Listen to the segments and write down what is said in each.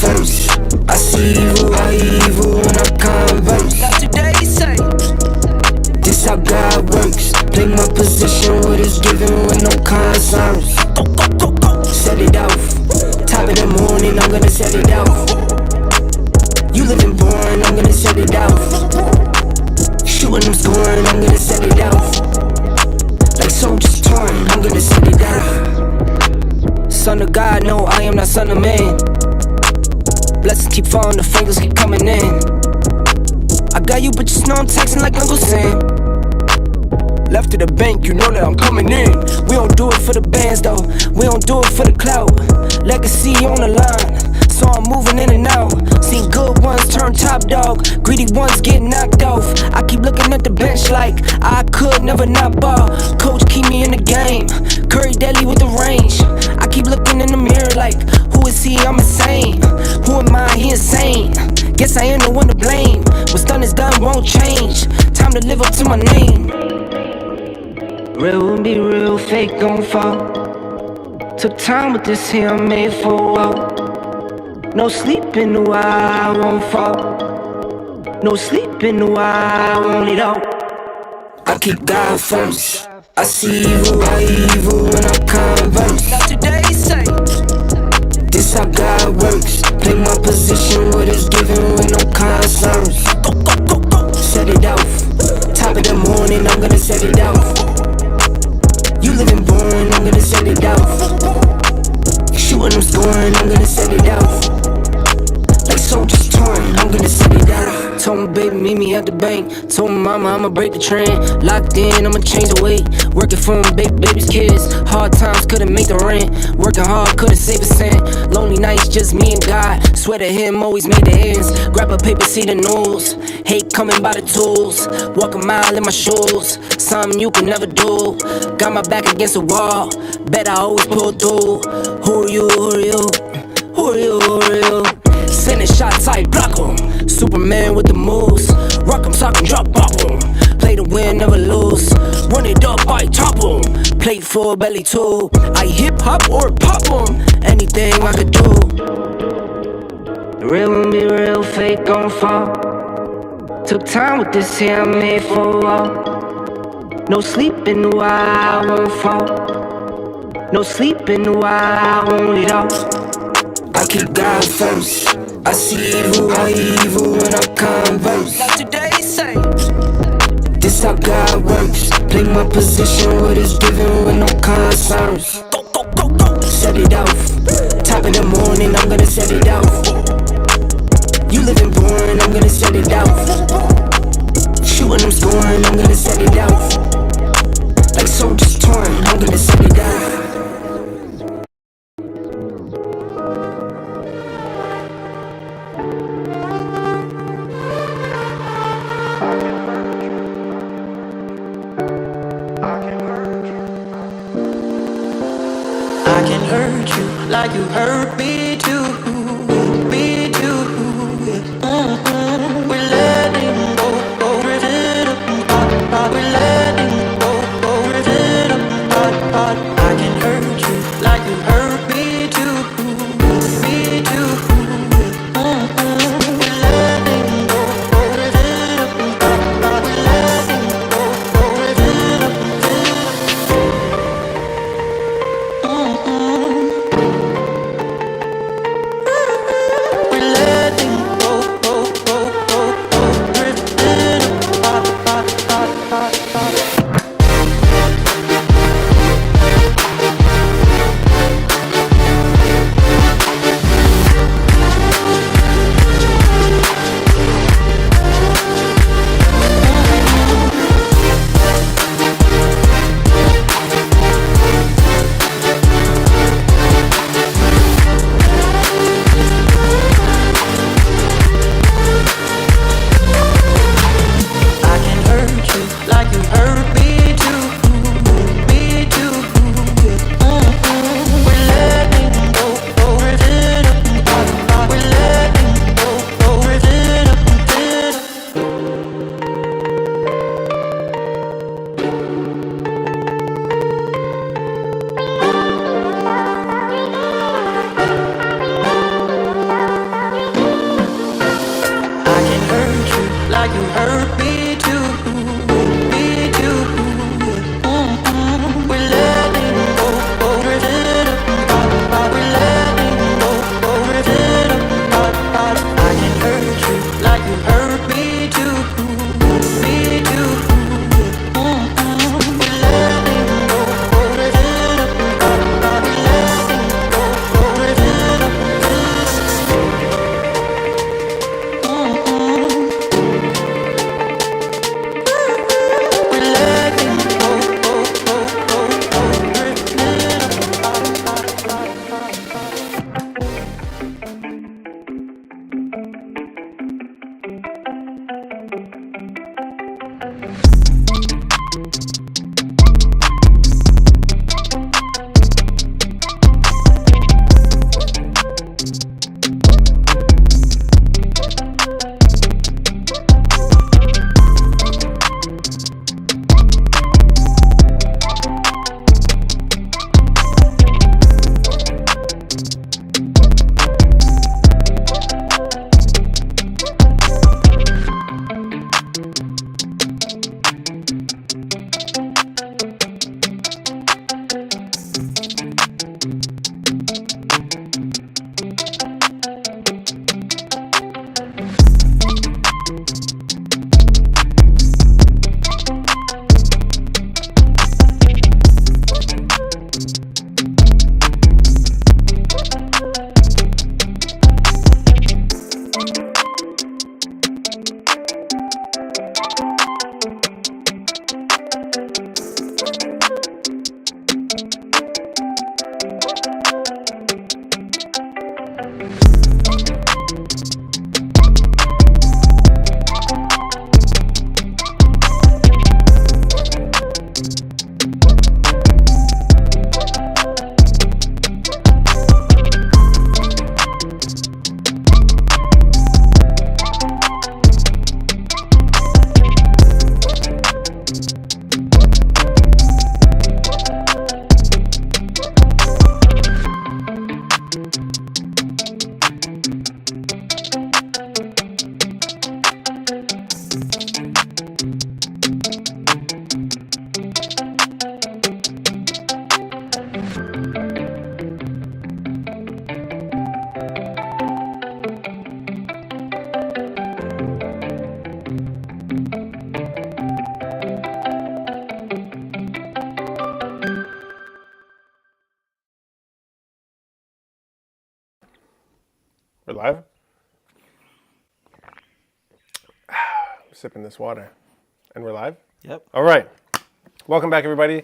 first. I see evil when I converse. Not today, say. This how God works. Play my position, what is given with no concerns. Go. Set it off. Top of the morning, I'm gonna set it off. You living boring, I'm gonna set it off. Shooting, I'm scoring, I'm gonna set it off. Like soldiers torn, I'm gonna set it off. Son of God, no, I am not son of man. Blessings keep falling, the fingers keep coming in. I got you, but just know I'm texting like Uncle Sam. Left to the bank, you know that I'm coming in. We don't do it for the bands though, we don't do it for the clout. Legacy on the line, so I'm moving in and out. Seen good ones turn top dog, greedy ones get knocked off. I keep looking at the bench like I could never not ball. Coach keep me in the game, Curry deadly with the range. I keep looking in the mirror like, who is he? I'm insane. Who am I? He insane. Guess I ain't the one to blame. What's done is done, won't change. Time to live up to my name. Real will be real, fake gon' fall. Took time with this here, I'm made for a while. No sleep in the while, I won't fall. No sleep in the while, I won't it all. I keep God first. I see evil when I converse. Not today, say. This how God works. Play my position, what is given with no concerns. Go. Set it off. Top of the morning, I'm gonna set it off. You living boring, I'm gonna set it off. Shooting, I'm scoring, I'm gonna set it off. Like soldiers torn, I'm gonna set it off. Told my baby, meet me at the bank. Told my mama, I'ma break the trend. Locked in, I'ma change the weight. Working for them, baby's kids. Hard times couldn't make the rent. Working hard, couldn't save a cent. Lonely nights, just me and God. Swear to him, always made the ends. Grab a paper, see the news. Hate coming by the tools. Walk a mile in my shoes. Something you can never do. Got my back against the wall. Bet I always pull through. Who are you? Who are you? Who are you? Who are you? Sending shots, I block 'em. Superman with the moves. Rock 'em, sock 'em, drop bop 'em. Play to win, never lose. Run it up, I top 'em. Play for belly too. I hip hop or pop 'em. Anything I could do. Real won't be real, fake gon' fall. Took time with this here, I'm made for a while. No sleep in the while, I won't fall. No sleep in the while, I won't it all. I keep God first. I see evil when I converse. Not today, say. This how God works. Play my position, what is given with no concerns. Go. Set it off. Top of the morning, I'm gonna set it off. You living boring, I'm gonna set it off. Shooting, I'm scoring, I'm gonna set it off. Like soldiers torn, I'm gonna set it off. I can hurt you like you hurt me too, me too. We're letting go, rip it apart. We're letting go, rip it apart. I can hurt you like you hurt me too, me too. We're letting go, rip it apart. We're letting go, rip it apart. We're live? Sipping this water. And we're live? Yep. All right. Welcome back, everybody.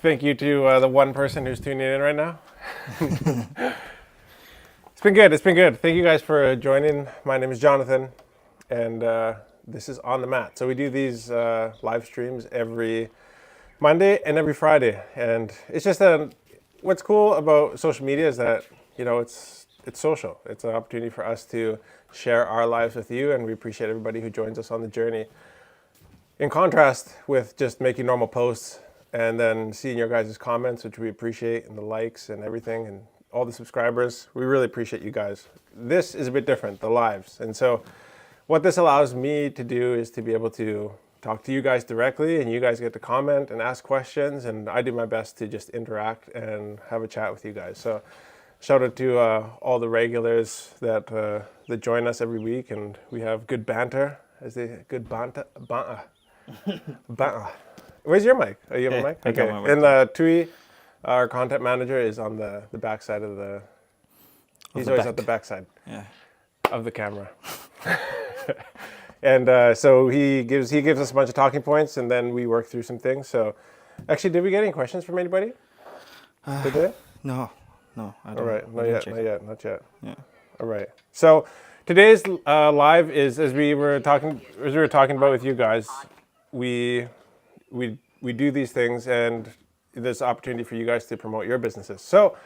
Thank you to the one person who's tuning in right now. It's been good. It's been good. Thank you guys for joining. My name is Jonathan, and this is On the Mat. So we do these live streams every Monday and every Friday. And it's just what's cool about social media is that, you know, it's social. It's an opportunity for us to share our lives with you, and we appreciate everybody who joins us on the journey. In contrast with just making normal posts and then seeing your guys' comments, which we appreciate, and the likes and everything, and all the subscribers, we really appreciate you guys. This is a bit different, the lives. And so what this allows me to do is to be able to talk to you guys directly, and you guys get to comment and ask questions, and I do my best to just interact and have a chat with you guys. So shout out to all the regulars that join us every week, and we have good banter. Good banter. Where's your mic? Oh, you have a mic? I got Okay. my mic. And Tui, our content manager, is on the back side of the. He's always at the back side of the camera. And so he gives us a bunch of talking points, and then we work through some things. So, actually, did we get any questions from anybody today? No, I don't. All right, not yet. Yeah. All right. So today's live is as we were talking about with you guys. We do these things, and there's opportunity for you guys to promote your businesses. So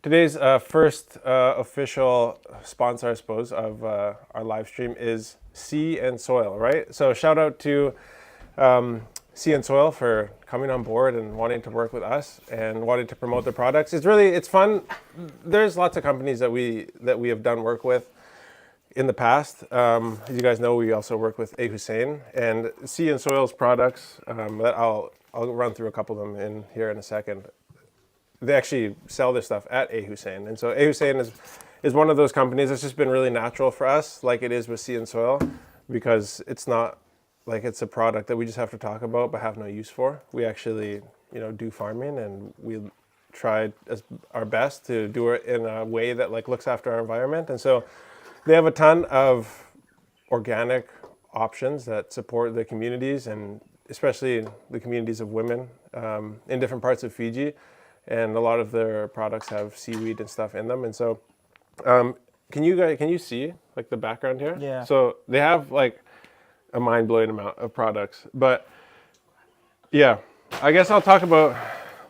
today's first official sponsor, I suppose, of our live stream is Sea and Soil. Right. So shout out to Sea and Soil for coming on board and wanting to work with us and wanting to promote their products. It's fun. There's lots of companies that we have done work with in the past. As you guys know, we also work with A. Hussein, and Sea and Soil's products that I'll run through a couple of them in here in a second. They actually sell their stuff at A. Hussein, and so A. Hussein is one of those companies that's just been really natural for us, like it is with Sea and Soil, because it's not like it's a product that we just have to talk about but have no use for. We actually, do farming, and we try our best to do it in a way that looks after our environment. And so they have a ton of organic options that support the communities, and especially the communities of women in different parts of Fiji. And a lot of their products have seaweed and stuff in them. And so can you see the background here? Yeah. So they have a mind-blowing amount of products. But yeah, I guess let's talk about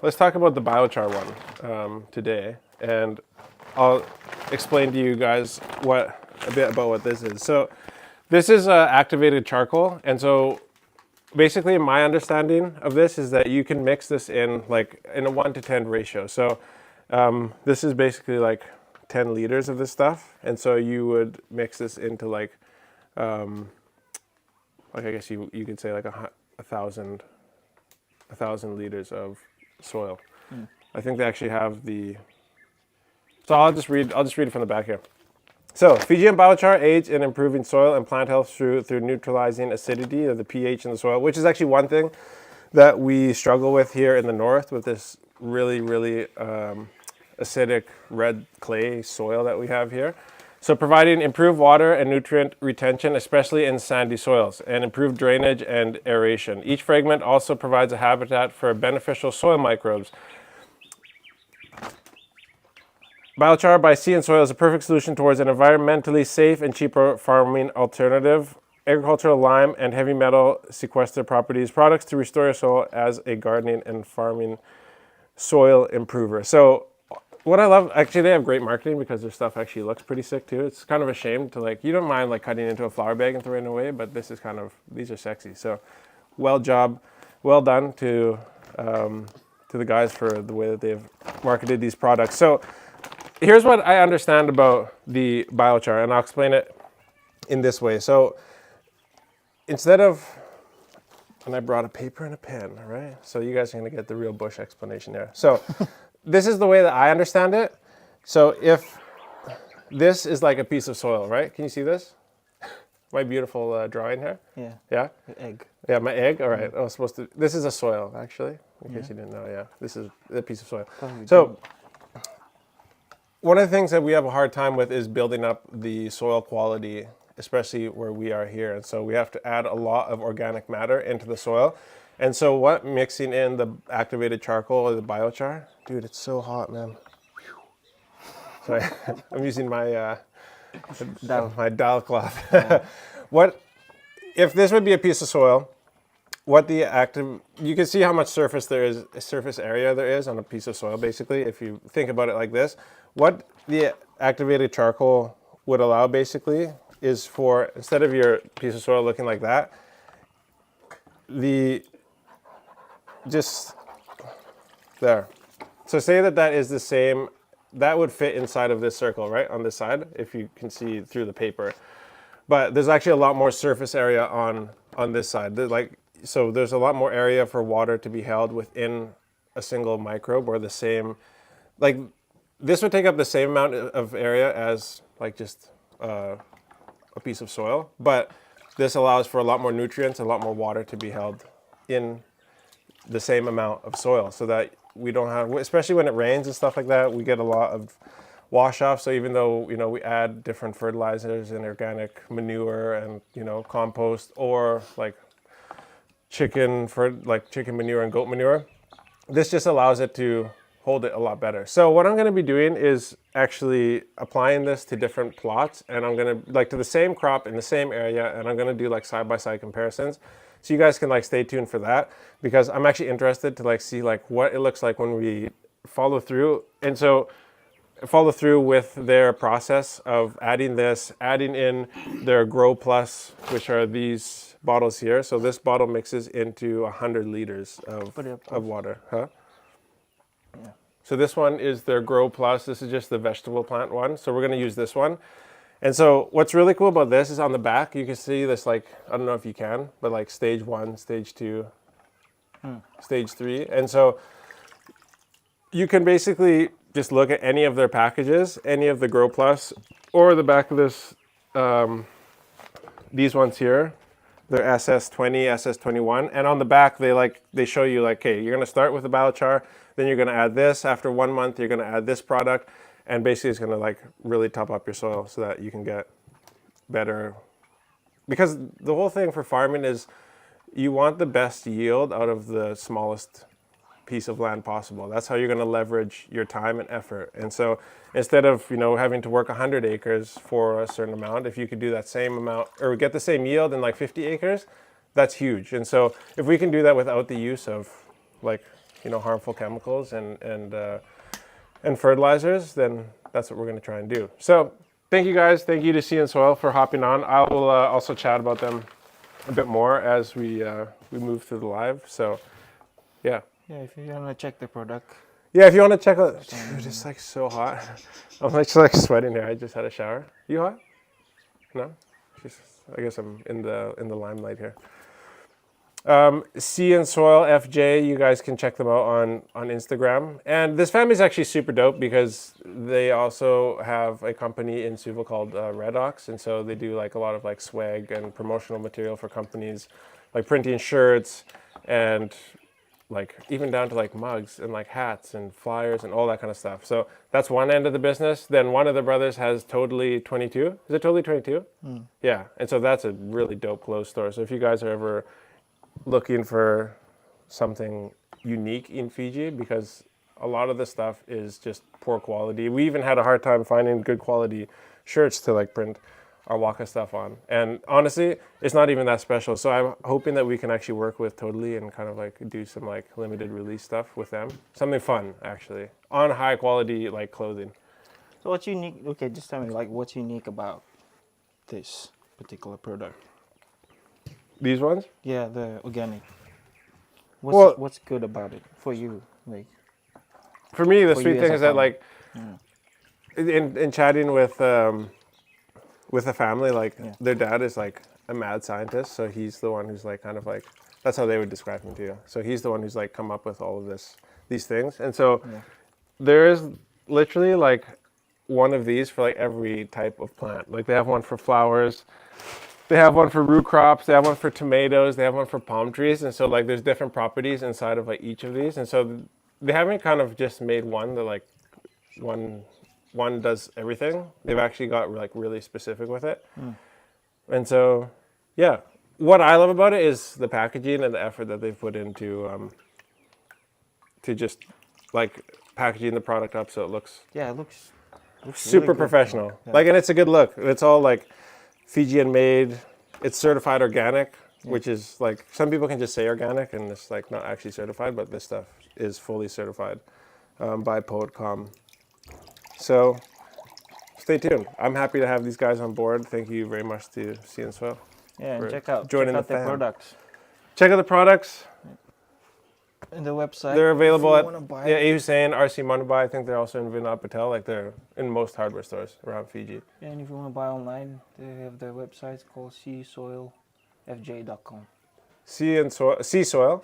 the biochar one today, and I'll explain to you guys a bit about what this is. So this is activated charcoal, and so basically my understanding of this is that you can mix this in a 1-to-10 ratio. So this is basically like 10 liters of this stuff, and so you would mix this into like I guess you could say like a thousand liters of soil. I think they actually have the. So I'll just read it from the back here. So Fijian biochar aids in improving soil and plant health through neutralizing acidity of the pH in the soil, which is actually one thing that we struggle with here in the north with this really acidic red clay soil that we have here. So providing improved water and nutrient retention, especially in sandy soils, and improved drainage and aeration. Each fragment also provides a habitat for beneficial soil microbes. Biochar by sea and soil is a perfect solution towards an environmentally safe and cheaper farming alternative. Agricultural lime and heavy metal sequester properties, products to restore your soil as a gardening and farming soil improver. So what I love, actually they have great marketing because their stuff actually looks pretty sick too. It's kind of a shame to you don't mind cutting into a flour bag and throwing it away, but this is these are sexy. So well done to the guys for the way that they've marketed these products. So here's what I understand about the biochar, and I'll explain it in this way. So instead of, and I brought a paper and a pen, right? So you guys are gonna get the real bush explanation there. So this is the way that I understand it. So if this is like a piece of soil, right? Can you see this? My beautiful drawing here? Yeah. Yeah? The egg. Yeah, my egg? All right. I was supposed to, this is a soil, actually, in case you didn't know. Yeah, this is a piece of soil. So one of the things that we have a hard time with is building up the soil quality, especially where we are here. And so we have to add a lot of organic matter into the soil. And so what mixing in the activated charcoal or the biochar, dude, it's so hot, man. Sorry, I'm using my my dowel cloth. What if this would be a piece of soil? You can see how much surface area there is on a piece of soil, basically, if you think about it like this. What the activated charcoal would allow, basically, is for, instead of your piece of soil looking like that, just there. So say that is the same, that would fit inside of this circle, right, on this side, if you can see through the paper. But there's actually a lot more surface area on this side. So there's a lot more area for water to be held within a single microbe, or the same, this would take up the same amount of area as just a piece of soil, but this allows for a lot more nutrients, a lot more water to be held in the same amount of soil, so that we don't have, especially when it rains and stuff like that, we get a lot of wash off. So even though we add different fertilizers and organic manure and compost, or chicken manure and goat manure, this just allows it to hold it a lot better. So what I'm going to be doing is actually applying this to different plots, and I'm going to to the same crop in the same area, and I'm going to do side-by-side comparisons. So you guys can stay tuned for that, because I'm actually interested to see what it looks like when we follow through. And so follow through with their process of adding in their Grow Plus, which are these bottles here. So this bottle mixes into 100 liters of water. Huh? Yeah. So this one is their Grow Plus. This is just the vegetable plant one. So we're going to use this one. And so what's really cool about this is on the back, you can see this, I don't know if you can, but stage 1, stage 2, stage 3. And so you can basically just look at any of their packages, any of the Grow Plus, or the back of this, these ones here, they're SS20, SS21. And on the back, they show you okay, you're going to start with the biochar, then you're going to add this. After 1 month, you're going to add this product. And basically it's going to really top up your soil so that you can get better. Because the whole thing for farming is you want the best yield out of the smallest piece of land possible. That's how you're going to leverage your time and effort. And so instead of, having to work 100 acres for a certain amount, if you could do that same amount or get the same yield in like 50 acres, that's huge. And so if we can do that without the use of like, harmful chemicals and fertilizers, then that's what we're going to try and do. So thank you guys. Thank you to Sea and Soil for hopping on. I will also chat about them a bit more as we move through the live. So yeah. Yeah, if you want to check the product. Yeah, if you want to check out, dude, it's like so hot. I'm like sweating here. I just had a shower. You hot? No? I guess I'm in the limelight here. Sea and Soil FJ, you guys can check them out on Instagram. And this family is actually super dope because they also have a company in Suva called Red Ox, and so they do like a lot of like swag and promotional material for companies, like printing shirts and like even down to like mugs and like hats and flyers and all that kind of stuff. So that's one end of the business. Then one of the brothers has Totally 22. Is it Totally 22? Yeah, and so that's a really dope clothes store. So if you guys are ever looking for something unique in Fiji, because a lot of the stuff is just poor quality. We even had a hard time finding good quality shirts to like print our Waka stuff on. And honestly, it's not even that special. So I'm hoping that we can actually work with Totally and kind of like do some like limited release stuff with them. Something fun actually on high quality like clothing. So what's unique? Okay, just tell me like what's unique about this particular product? These ones? Yeah, the organic. What's good about it for you? Like for me, the for sweet you thing as is a that farmer. like in chatting with the family, like Yeah. their dad is like a mad scientist, so he's the one who's like kind of like, that's how they would describe him to you. So he's the one who's like come up with all of these things. And so there is literally like one of these for like every type of plant. Like they have one for flowers, they have one for root crops, they have one for tomatoes, they have one for palm trees. And so like there's different properties inside of like each of these. And so they haven't kind of just made one that like one does everything. They've actually got like really specific with it. And so, yeah, what I love about it is the packaging and the effort that they've put into to just like packaging the product up so it looks Yeah, it looks super really good. professional. Yeah. Like, and it's a good look. It's all like Fijian made. It's certified organic, which is like some people can just say organic and it's like not actually certified, but this stuff is fully certified by Poetcom. So stay tuned. I'm happy to have these guys on board. Thank you very much to Sea and Soil. Yeah, for and check out joining the the fam. products Check out the products. in the website. They're available if at you wanna buy A it. Hussein, RC Manabai. I think they're also in Vinod Patel. Like they're in most hardware stores around Fiji. Yeah, and if you want to buy online, they have their website called seasoilfj.com. Sea Soil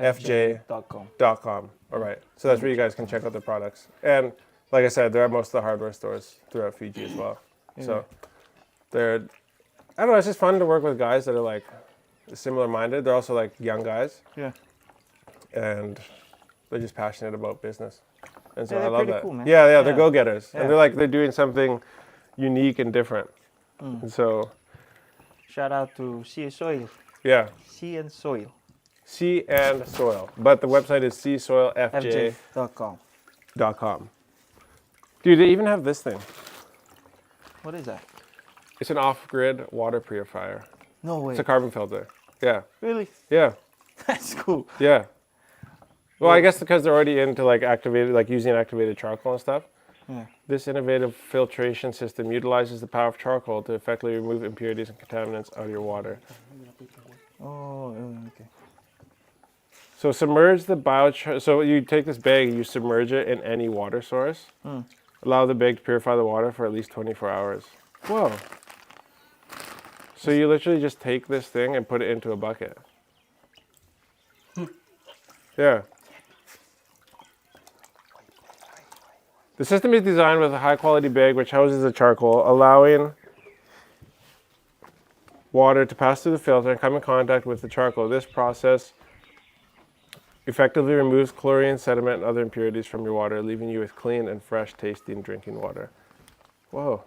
Seasoilfj.com. All right. So that's where you guys can check out the products. And like I said, they're at most of the hardware stores throughout Fiji as well. So they're, I don't know, it's just fun to work with guys that are like similar minded. They're also like young guys Yeah. and they're just passionate about business. And so Yeah, I they're love pretty that. cool, man. Yeah, they're Yeah. go-getters. Yeah. And they're doing something unique and different. And so, Shout out to Sea and Soil. yeah, Sea and Soil. Sea and Soil. But the website is seasoilfj.com. FJ.com. Dude, they even have this thing. What is that? It's an off-grid water purifier. No way. It's a carbon filter. Yeah, Really? yeah, That's cool. yeah. Well, I guess because they're already into like activated, like using activated charcoal and stuff. Yeah. This innovative filtration system utilizes the power of charcoal to effectively remove impurities and contaminants out of your water. Oh, okay. So submerge the biochar. So you take this bag, you submerge it in any water source. Allow the bag to purify the water for at least 24 hours. Whoa. So you literally just take this thing and put it into a bucket. Yeah. The system is designed with a high quality bag which houses the charcoal, allowing water to pass through the filter and come in contact with the charcoal. This process effectively removes chlorine, sediment, and other impurities from your water, leaving you with clean and fresh tasting drinking water. Whoa.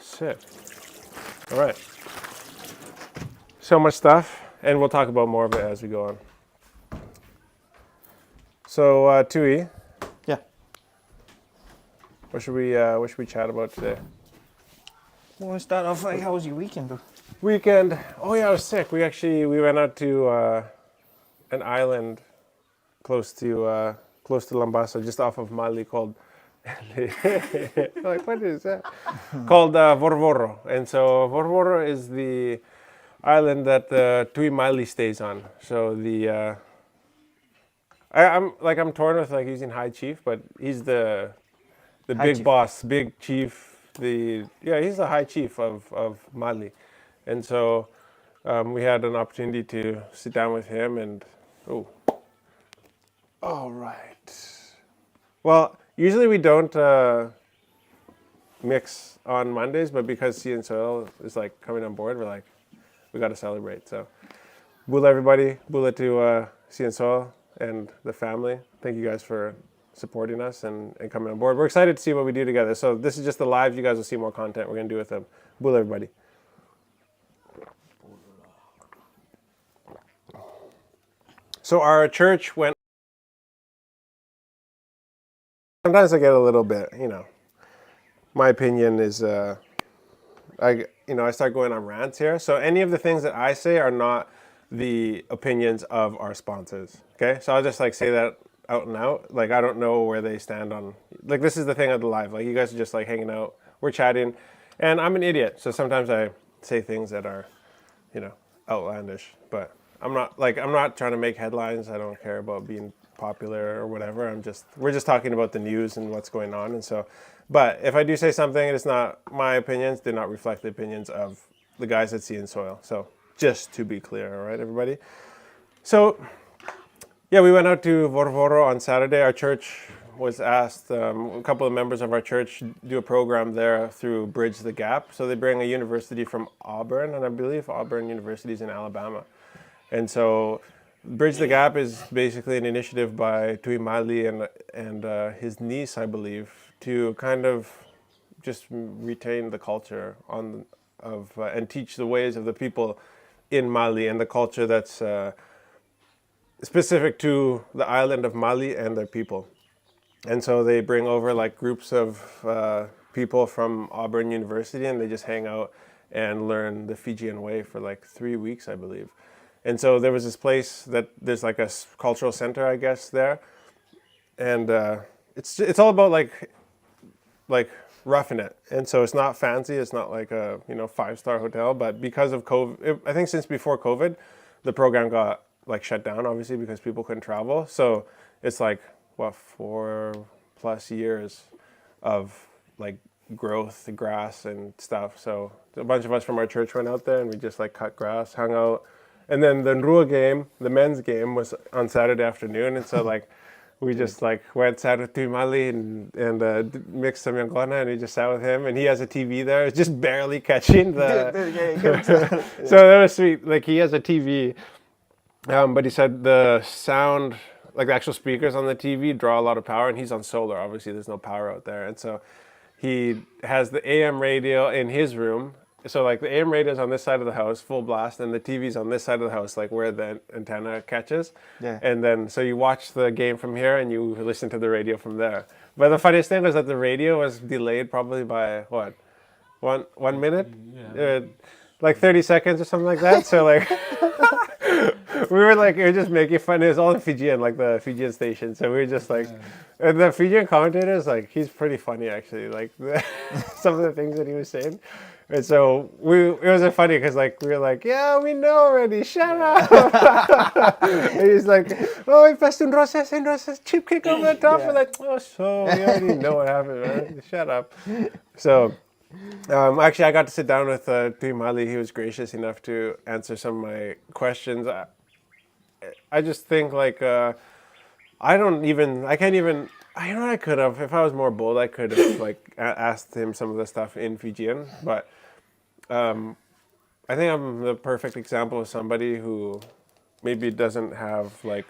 Sick. All right. So much stuff, and we'll talk about more of it as we go on. So Tui, Yeah. what should we chat about today? Well, let's start off. Like, how was your weekend, though? Weekend. Oh yeah, I was sick. We went out to an island close to Lambasa, just off of Mali, called like what is that? Called Vorvoro. And so Vorvoro is the island that Tui Mali stays on. So I'm torn with like using High Chief, but he's the High big Chief. boss, big chief. He's the High Chief of Mali, and so we had an opportunity to sit down with him and all right. Well, usually we don't mix on Mondays, but because Sea and Soil is like coming on board, we're like, we got to celebrate. So, bula everybody, bula to Sea and Soil and the family. Thank you guys for supporting us and coming on board. We're excited to see what we do together. So this is just the live. You guys will see more content we're going to do with them. Bula everybody. So our church went. Sometimes I get a little bit, my opinion is, I start going on rants here. So any of the things that I say are not the opinions of our sponsors. Okay. So I'll just like say that out and out. Like, I don't know where they stand on, like, this is the thing of the live. Like, you guys are just like hanging out, we're chatting, and I'm an idiot. So sometimes I say things that are, outlandish, but I'm not trying to make headlines. I don't care about being popular or whatever. We're just talking about the news and what's going on. And so, but if I do say something and it's not my opinions, do not reflect the opinions of the guys at Sea and Soil. So just to be clear, all right, everybody? So yeah, we went out to Vorvoro on Saturday. Our church was asked, a couple of members of our church do a program there through Bridge the Gap. So they bring a university from Auburn, and I believe Auburn University is in Alabama. And so Bridge the Gap is basically an initiative by Tui Mali and his niece, I believe, to kind of just retain the culture and teach the ways of the people in Mali and the culture that's specific to the island of Mali and their people. And so they bring over like groups of people from Auburn University, and they just hang out and learn the Fijian way for like 3 weeks, I believe. And so there was this place that there's like a cultural center, I guess, there. And it's all about like roughing it. And so it's not fancy. It's not like a 5-star hotel. But because of COVID, I think since before COVID, the program got like shut down, obviously, because people couldn't travel. So it's like 4+ years of like growth, grass and stuff. So a bunch of us from our church went out there and we just like cut grass, hung out. And then the Nrua game, the men's game, was on Saturday afternoon. And so like we just like went sat with Tui Mali and mixed some Yangona, and we just sat with him. And he has a TV there. It's just barely catching the... So that was sweet. Like, he has a TV. But he said the sound, like the actual speakers on the TV, draw a lot of power. And he's on solar. Obviously, there's no power out there. And so he has the AM radio in his room. So like the AM radio is on this side of the house, full blast, and the TV's on this side of the house, like where the antenna catches. Yeah. And then so you watch the game from here and you listen to the radio from there. But the funniest thing was that the radio was delayed probably by what, one minute, like 30 seconds or something like that. So like we were just making fun. It was all in Fijian, like the Fijian station. So we were just like, and the Fijian commentator is like, he's pretty funny actually. Like some of the things that he was saying. And so it was funny because like we were like, yeah, we know already, shut up. And he's like, oh, he passed Roses, chip kick over the top. We're like, oh, so we already know what happened, man. Shut up. So actually, I got to sit down with Tui Mali. He was gracious enough to answer some of my questions. I just think like I could have, if I was more bold, I could have like asked him some of the stuff in Fijian, but I think I'm the perfect example of somebody who maybe doesn't have like,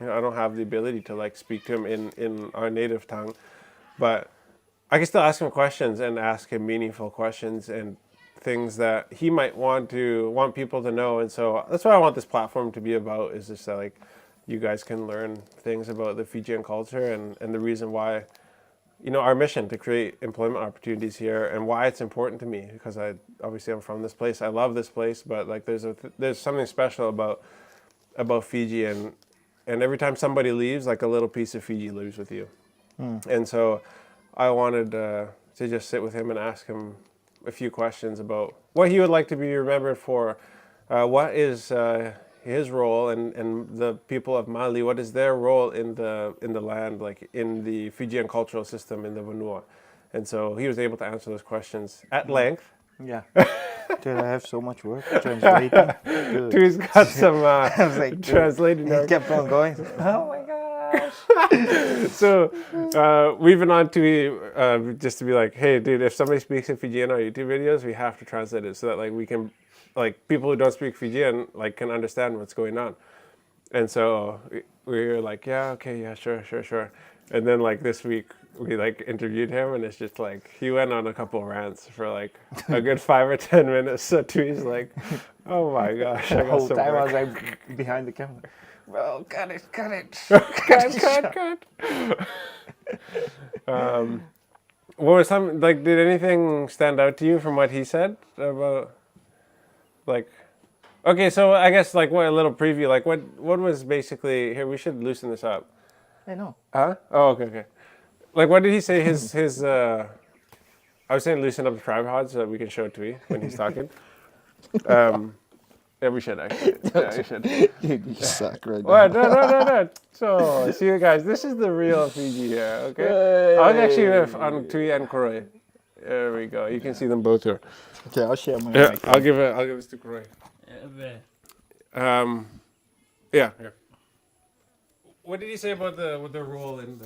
I don't have the ability to like speak to him in our native tongue, but I can still ask him questions and ask him meaningful questions and things that he might want people to know. And so that's what I want this platform to be about, is just like you guys can learn things about the Fijian culture and the reason why, our mission to create employment opportunities here and why it's important to me, because I'm from this place. I love this place, but like there's something special about Fiji, and every time somebody leaves, like a little piece of Fiji leaves with you. And so I wanted to just sit with him and ask him a few questions about what he would like to be remembered for. What is his role, and the people of Mali, what is their role in the land, like in the Fijian cultural system in the Vanua? And so he was able to answer those questions at length. Yeah. Dude, I have so much work translating. Dude. Tui's got some I was like, dude, translating. he kept on going. Oh my gosh. So we've been on Tui just to be like, hey, dude, if somebody speaks in Fijian on YouTube videos, we have to translate it so that like we can, like people who don't speak Fijian like can understand what's going on. And so we were like, yeah, okay, yeah, sure. And then like this week we like interviewed him, and it's just like he went on a couple rants for like a good 5 or 10 minutes. So Tui's like, oh my gosh, I The got whole some time I work. was like behind the camera. Bro, cut it. Cut. What was some like? Did anything stand out to you from what he said about like? Okay, so I guess like what a little preview. Like what was basically here? We should loosen this up. I know. Huh? Oh, okay. Like what did he say? His I was saying loosen up the tripod so that we can show Tui when he's talking. Yeah, we should actually. Yeah, we should. Dude, you suck right now. What? No. So, see you guys. This is the real Fiji here, okay? I'll actually have on Tui and Koroi. There we go. You can see them both here. Okay, I'll share my Yeah, mic. I'll give this to Koroi. Yeah. Here. What did he say about the role in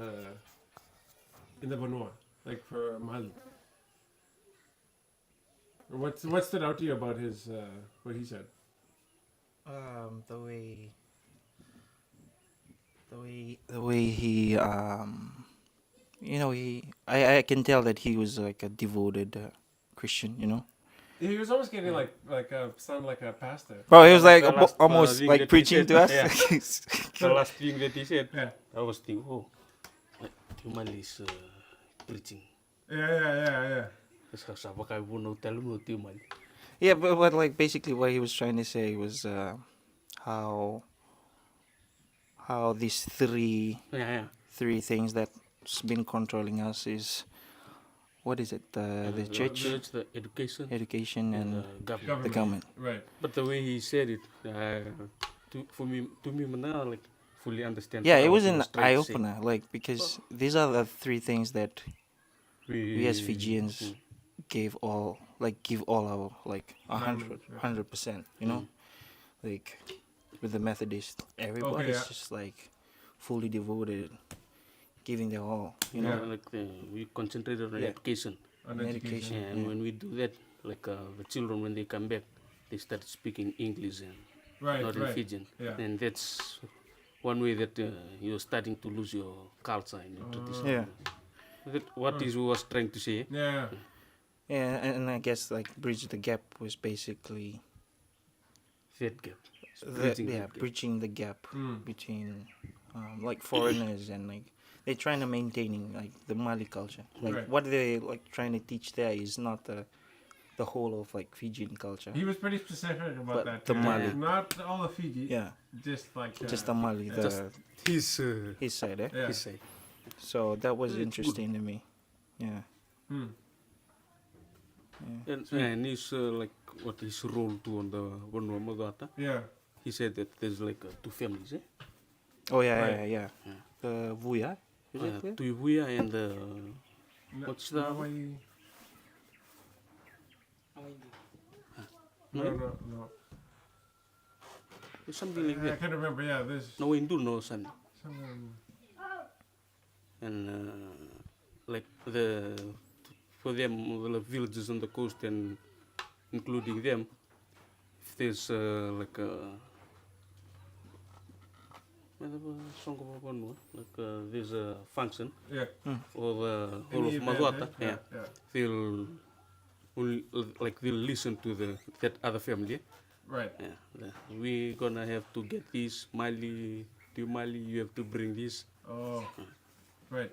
the Vanua, like for Mali? Or what stood out to you about his what he said? The way he I can tell that he was like a devoted Christian, He was almost getting like sound like a pastor. Bro, he was like The last, almost thing like that he preaching said, to us. yeah. The last thing that he said, Yeah. I was thinking, oh, like human is preaching. Yeah. Siapa kau pun tell me human. Yeah, but like basically what he was trying to say was how these Yeah. three things that's been controlling us is, what is it? The church, the education, and government. the government. Right. But the way he said it, to me, now, like fully understand. Yeah, what it was he an trying eye to say. opener, like because these are the three things that we as Fijians give all our like 100%, like with the Methodist, everybody's yeah. just like fully devoted, giving their all, Yeah, like we concentrated on Yeah. education. On education. And when we do that, like the children when they come back, they start speaking English and not in Fijian. Yeah. And that's one way that you're starting to lose your culture and your tradition. Yeah. What he was trying to say. Yeah. Yeah, and I guess like bridge the gap was basically That gap. Bridging that gap. bridging the gap between like foreigners and like they're trying to maintaining like the Mali culture. Like Right. what they like trying to teach there is not the whole of like Fijian culture. He was pretty specific about But that. the too. Mali. Not all of Fiji. Yeah, Just like just the Mali, His his side, eh? Yeah. his side. So that was interesting to me. Yeah. And he's like what his role too on the Vanua Magata. Yeah. He said that there's like two families, eh? Oh yeah, Right. yeah. The Vuya, is it? Yeah? Tuivuya and the what's the No. something like I that. can't remember. Yeah, there's No Hindu, no son. some. And like for them the villages on the coast and including them, if there's like there's a function Yeah. or the whole of Any event, Maguata, eh? yeah, they'll listen to that other family. Right. Yeah, we gonna have to get these Mali to Mali, you have to bring this. Oh, right.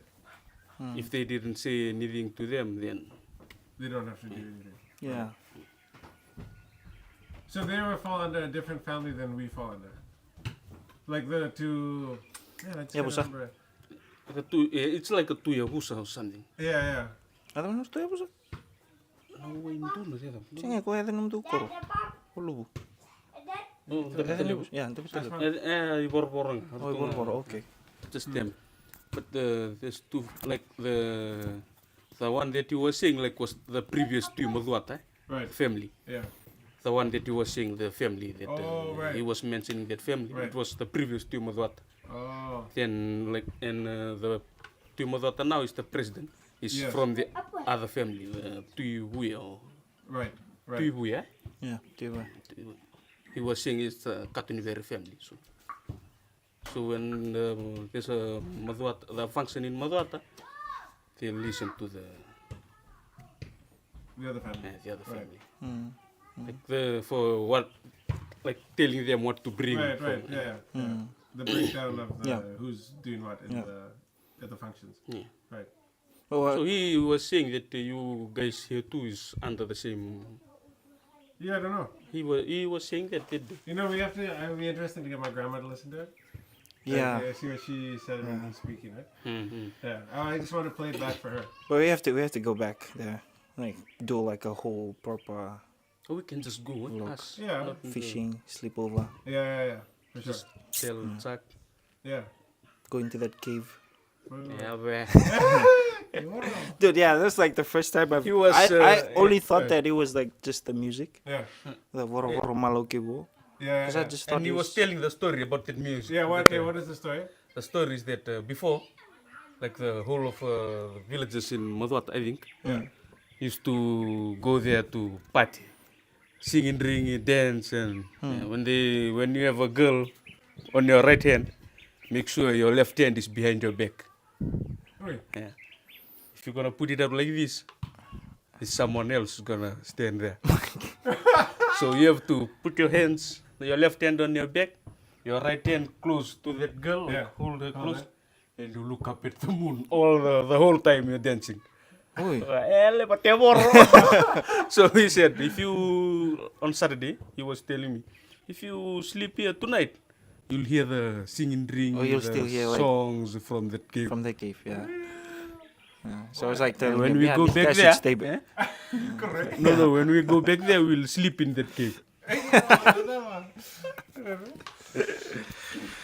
If they didn't say anything to them, then They don't have to do anything. Yeah. So they will fall under a different family than we fall under. Like the two. Yeah, I just Yeah, can't bossa. remember. it's like a tuyabusa or something. Yeah. Ada mana sto ya bosa? No way into no there. Singa ko ada num tu koro. Ulubu. Oh, Ya, tapi tu. borong. Oh, bor okay. Just them. But there's two, like the one that you were saying, like was the previous two Madhuata Right. family. Yeah. The one that you were saying, the family that Oh, right. he was mentioning that family. Right. It was the previous two Madhuata. Oh. Then like the two Madhuata now is the president. Is Yes. from the other family, the Tuihuya or Right. Tuihuya. Ya, tiba. He was saying it's the Katuniveri family. So when there's a Madhuata, the function in Madhuata, they listen to the The other family. the other Right. family. Like for what, like telling them what to bring. Right. from- Yeah. The breakdown of Yeah. who's doing what in Yeah. at the functions. Yeah. Right. Oh, So he was saying that you guys here too is under the same. Yeah, I don't know. He was saying that. You know, we have to. It would be interesting to get my grandma to listen to it. yeah. See what she said when he's speaking, right? Mm-hmm. Yeah. I just want to play it back for her. But we have to go back there. Like do like a whole proper So we can just go with us. Yeah. Not in the- fishing, sleepover, Yeah. For sure. Just tell Zach. Yeah. go into that cave. Yeah, where Dude, yeah, that's like the first time He was, I only thought yeah. that it was like just the music. Yeah. The woro woro malo kebo. Yeah. Because I just thought and he it was telling the story about that music. Yeah. What? That, Okay. What is the story? The story is that before, like the whole of villages in Madhuat, I think, used to go there to party, sing and drink, dance, and when you have a girl on your right hand, make sure your left hand is behind your back. Wait. Yeah. If you're gonna put it up like this, it's someone else gonna stand there. So you have to put your left hand on your back, your right hand close to that girl, like Yeah. hold her Hold close, it. and you look up at the moon all the whole time you're dancing. Oi. So he said, on Saturday, he was telling me, if you sleep here tonight, you'll hear the singing, ring, Oh, you'll the still hear, like, songs from that cave. From the cave, yeah. So it's like telling when him, we yeah, go these back guys there, should stay back. Correct. no, when we go back there, we'll sleep in that cave.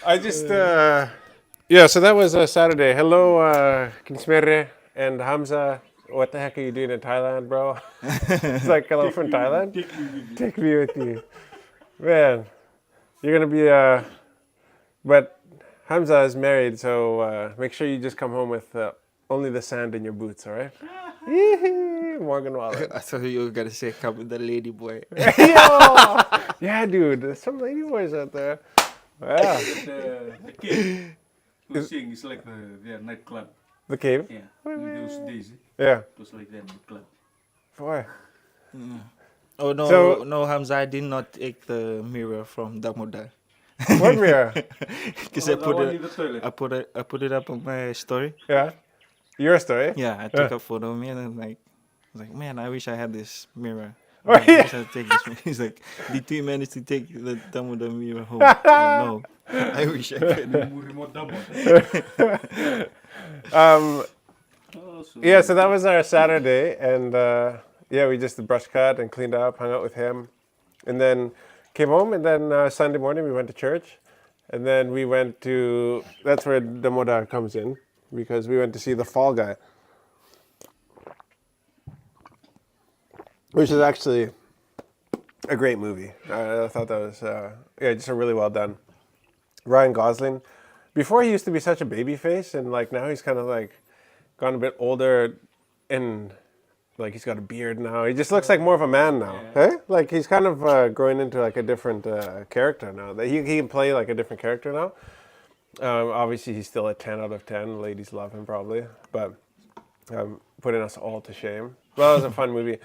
I just. Yeah. So that was Saturday. Hello, Kinsmerre and Hamza. What the heck are you doing in Thailand, bro? It's like hello from Thailand. Take me with you, man. You're gonna be but Hamza is married, so make sure you just come home with only the sand in your boots, all right? Morgan Wallen. I thought you were gonna say come with the lady boy. Yeah, dude. There's some lady boys out there. Yeah. The cave who's saying it's like their nightclub. The cave? Yeah, in those days, Yeah. it was like their nightclub. Boy. Oh no, So- no, Hamza, I did not take the mirror from Damodar. What mirror? Because The one in the toilet. I put it up on my story. Yeah. Your story? Yeah, I took a photo of me and I'm like, I was like, man, I wish I had this mirror. Oh, I yeah. wish I take this mirror. He's like, did you manage to take the Damodar mirror home? Like, no, I wish I could. Remote double. Yeah, so that was our Saturday, and yeah, we just brush cut and cleaned up, hung out with him, and then came home, and then Sunday morning we went to church, and then we went to, that's where Damoda comes in, because we went to see The Fall Guy, which is actually a great movie. I thought that was, yeah, just a really well done. Ryan Gosling, before he used to be such a baby face, and like now he's kind of like gone a bit older, and like he's got a beard now. He just looks like more of a man now. Hey, like he's kind of growing into like a different character now. That he can play like a different character now. Obviously, he's still a 10 out of 10. Ladies love him probably, but putting us all to shame. Well, it was a fun movie,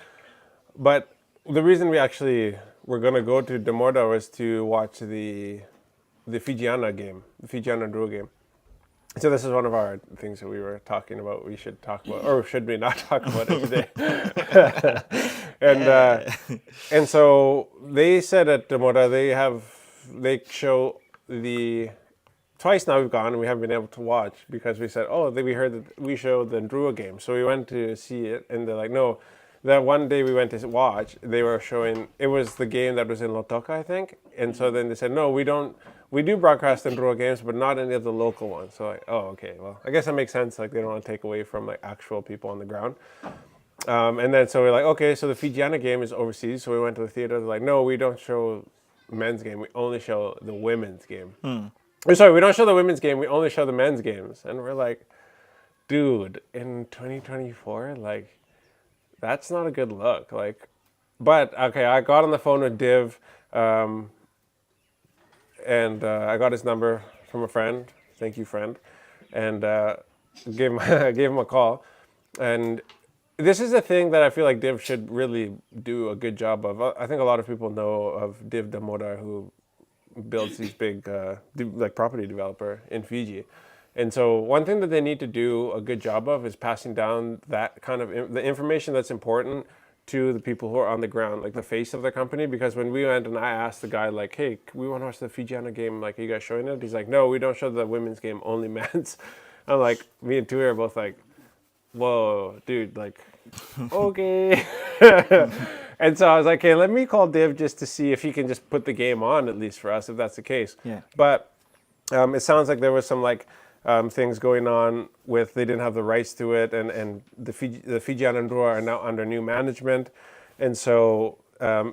but the reason we actually were gonna go to Demorda was to watch the the Fijiana game, the Fijiana Druo game. So this is one of our things that we were talking about. We should talk about, or should we not talk about it today? And so they said at Demora they show the twice now we've gone and we haven't been able to watch because we said, we heard that we showed the Druo game, so we went to see it, and they're like, no. That one day we went to watch, they were showing, it was the game that was in Lotoka, I think. And so then they said, no, we do broadcast in Druo games, but not any of the local ones. So like, okay, well, I guess that makes sense. Like they don't want to take away from like actual people on the ground. And then so we're like, okay, so the Fijiana game is overseas. So we went to the theater. They're like, no, we don't show men's game. We only show the women's game. Or sorry, we don't show the women's game. We only show the men's games. And we're like, dude, in 2024, like, that's not a good look. Like, but okay, I got on the phone with Div, and I got his number from a friend. Thank you, friend, and gave him a call. And this is a thing that I feel like Div should really do a good job of. I think a lot of people know of Div Damodar, who builds these big like property developer in Fiji. And so one thing that they need to do a good job of is passing down that kind of the information that's important to the people who are on the ground, like the face of the company. Because when we went and I asked the guy, like, hey, we want to watch the Fijiana game, like, are you guys showing it? He's like, no, we don't show the women's game, only men's. I'm like, me and Tui are both like, whoa, dude, like, okay. And so I was like, hey, let me call Div just to see if he can just put the game on, at least for us, if that's the case. Yeah. But it sounds like there was some like things going on with they didn't have the rights to it, and the Fijiana Druo are now under new management, and so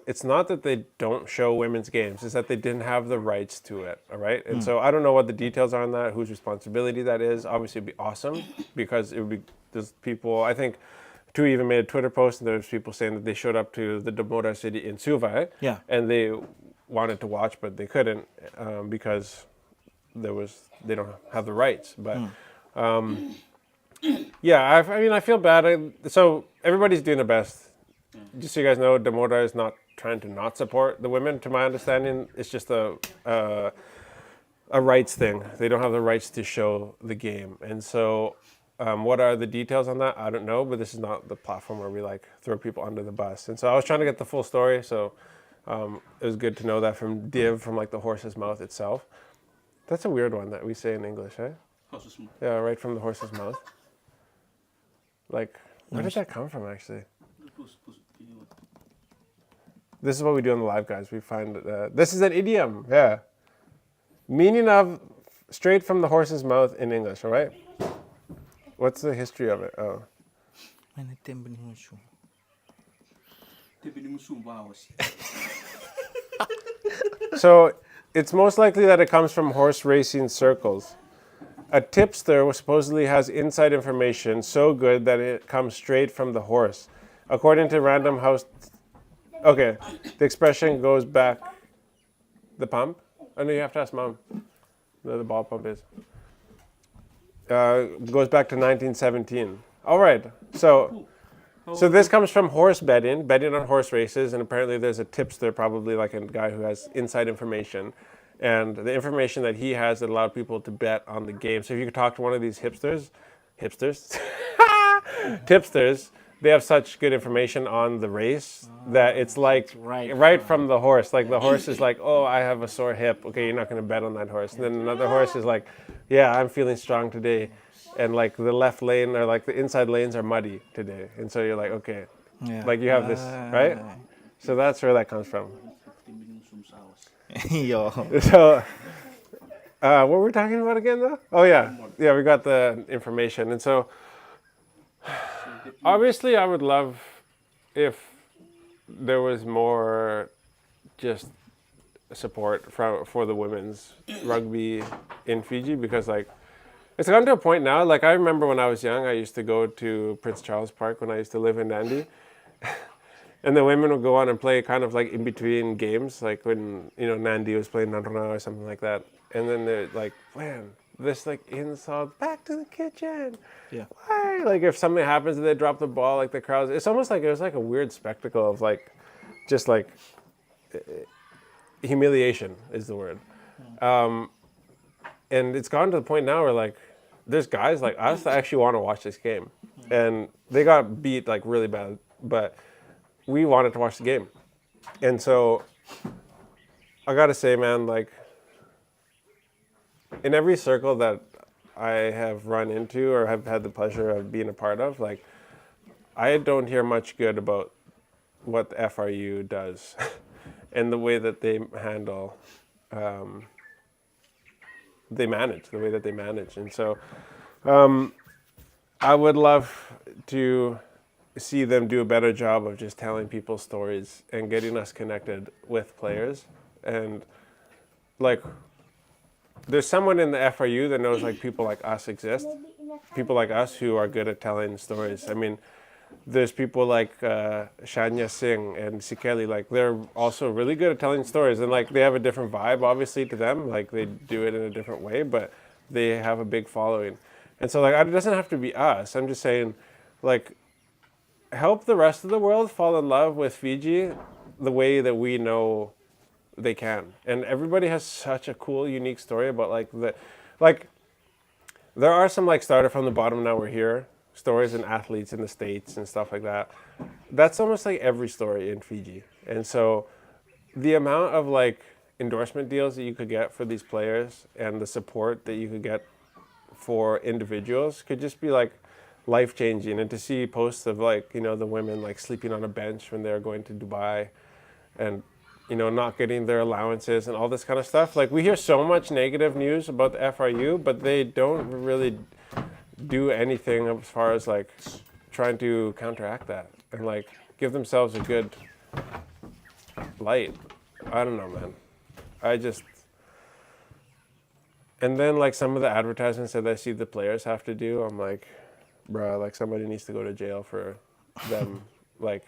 it's not that they don't show women's games, it's that they didn't have the rights to it, all right? And so I don't know what the details are on that, whose responsibility that is. Obviously it'd be awesome, because it would be, there's people, I think Tui even made a Twitter post, and there's people saying that they showed up to the Damodar city in Suvai, Yeah. and they wanted to watch, but they couldn't because they don't have the rights. But yeah, I mean, I feel bad. So everybody's doing their best. Just so you guys know, Damodar is not trying to not support the women. To my understanding, it's just a rights thing. They don't have the rights to show the game, and so what are the details on that? I don't know. But this is not the platform where we like throw people under the bus. And so I was trying to get the full story. So it was good to know that from Div, from like the horse's mouth itself. That's a weird one that we say in English, eh? Horse's mouth. Yeah, right from the horse's mouth. Like, where did that come from, actually? This is what we do on the live, guys. We find this is an idiom, yeah. Meaning of straight from the horse's mouth in English, all right? What's the history of it? Oh. So, it's most likely that it comes from horse racing circles. A tipster supposedly has inside information so good that it comes straight from the horse. According to Random House... Okay, the expression goes back... The pump? Oh no, you have to ask Mom. Where the ball pump is. Goes back to 1917. All right, so this comes from horse betting on horse races, and apparently there's a tipster, probably like a guy who has inside information, and the information that he has that allowed people to bet on the game. So if you could talk to one of these tipsters, they have such good information on the race that it's like right from the horse. Like the horse is like, oh, I have a sore hip. Okay, you're not going to bet on that horse. And then another horse is like, yeah, I'm feeling strong today. And like the left lane or like the inside lanes are muddy today. And so you're like, okay, like you have this, right? So that's where that comes from. Yo. So, what were we talking about again though? Oh yeah, we got the information. And so, obviously I would love if there was more just support for the women's rugby in Fiji, because like it's gotten to a point now, like I remember when I was young, I used to go to Prince Charles Park when I used to live in Nandi. And the women would go on and play kind of like in between games, like when, Nandi was playing Nandrona or something like that. And then they're like, man, this like insult, back to the kitchen. Yeah. Why? Like if something happens and they drop the ball, like the crowds, it's almost like it was like a weird spectacle of like, just like humiliation is the word. And it's gotten to the point now where like there's guys like us that actually want to watch this game, and they got beat like really bad, but we wanted to watch the game. And so I gotta say, man, like in every circle that I have run into or have had the pleasure of being a part of, like I don't hear much good about what the FRU does and the way that they handle the way that they manage. And so I would love to see them do a better job of just telling people stories and getting us connected with players. And like, there's someone in the FRU that knows like people like us exist, people like us who are good at telling stories. I mean, there's people like Shania Singh and Sikeli, like they're also really good at telling stories, and like they have a different vibe obviously to them, like they do it in a different way, but they have a big following. And so like it doesn't have to be us. I'm just saying, like, help the rest of the world fall in love with Fiji the way that we know they can. And everybody has such a cool, unique story about like there are some like started from the bottom, now we're here stories and athletes in the States and stuff like that. That's almost like every story in Fiji. And so the amount of like endorsement deals that you could get for these players and the support that you could get for individuals could just be like life changing. And to see posts of like, you know, the women like sleeping on a bench when they're going to Dubai and, you know, not getting their allowances and all this kind of stuff. Like we hear so much negative news about the FRU, but they don't really do anything as far as like trying to counteract that and like give themselves a good light. I don't know, man. And then like some of the advertisements that I see the players have to do, I'm like, bruh, like somebody needs to go to jail for them, like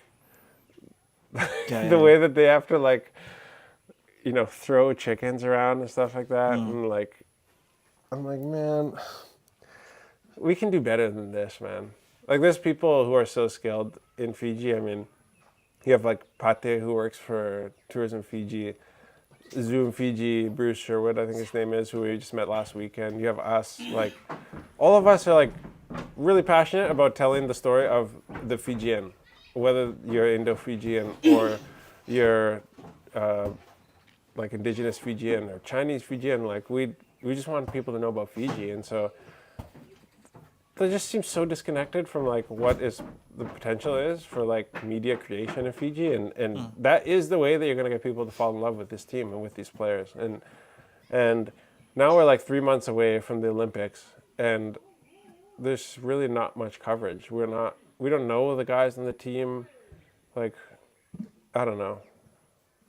the way that they have to like, you know, throw chickens around and stuff like that. And like, I'm like, man, we can do better than this, man. Like there's people who are so skilled in Fiji. I mean, you have like Pate who works for Tourism Fiji, Zoom Fiji, Bruce Sherwood, I think his name is, who we just met last weekend. You have us, like all of us are like really passionate about telling the story of the Fijian, whether you're Indo-Fijian or you're like indigenous Fijian or Chinese Fijian. Like we just want people to know about Fiji. And so that just seems so disconnected from like what is the potential is for like media creation in Fiji, and that is the way that you're gonna get people to fall in love with this team and with these players. And now we're like 3 months away from the Olympics, and there's really not much coverage. We don't know the guys on the team. Like, I don't know.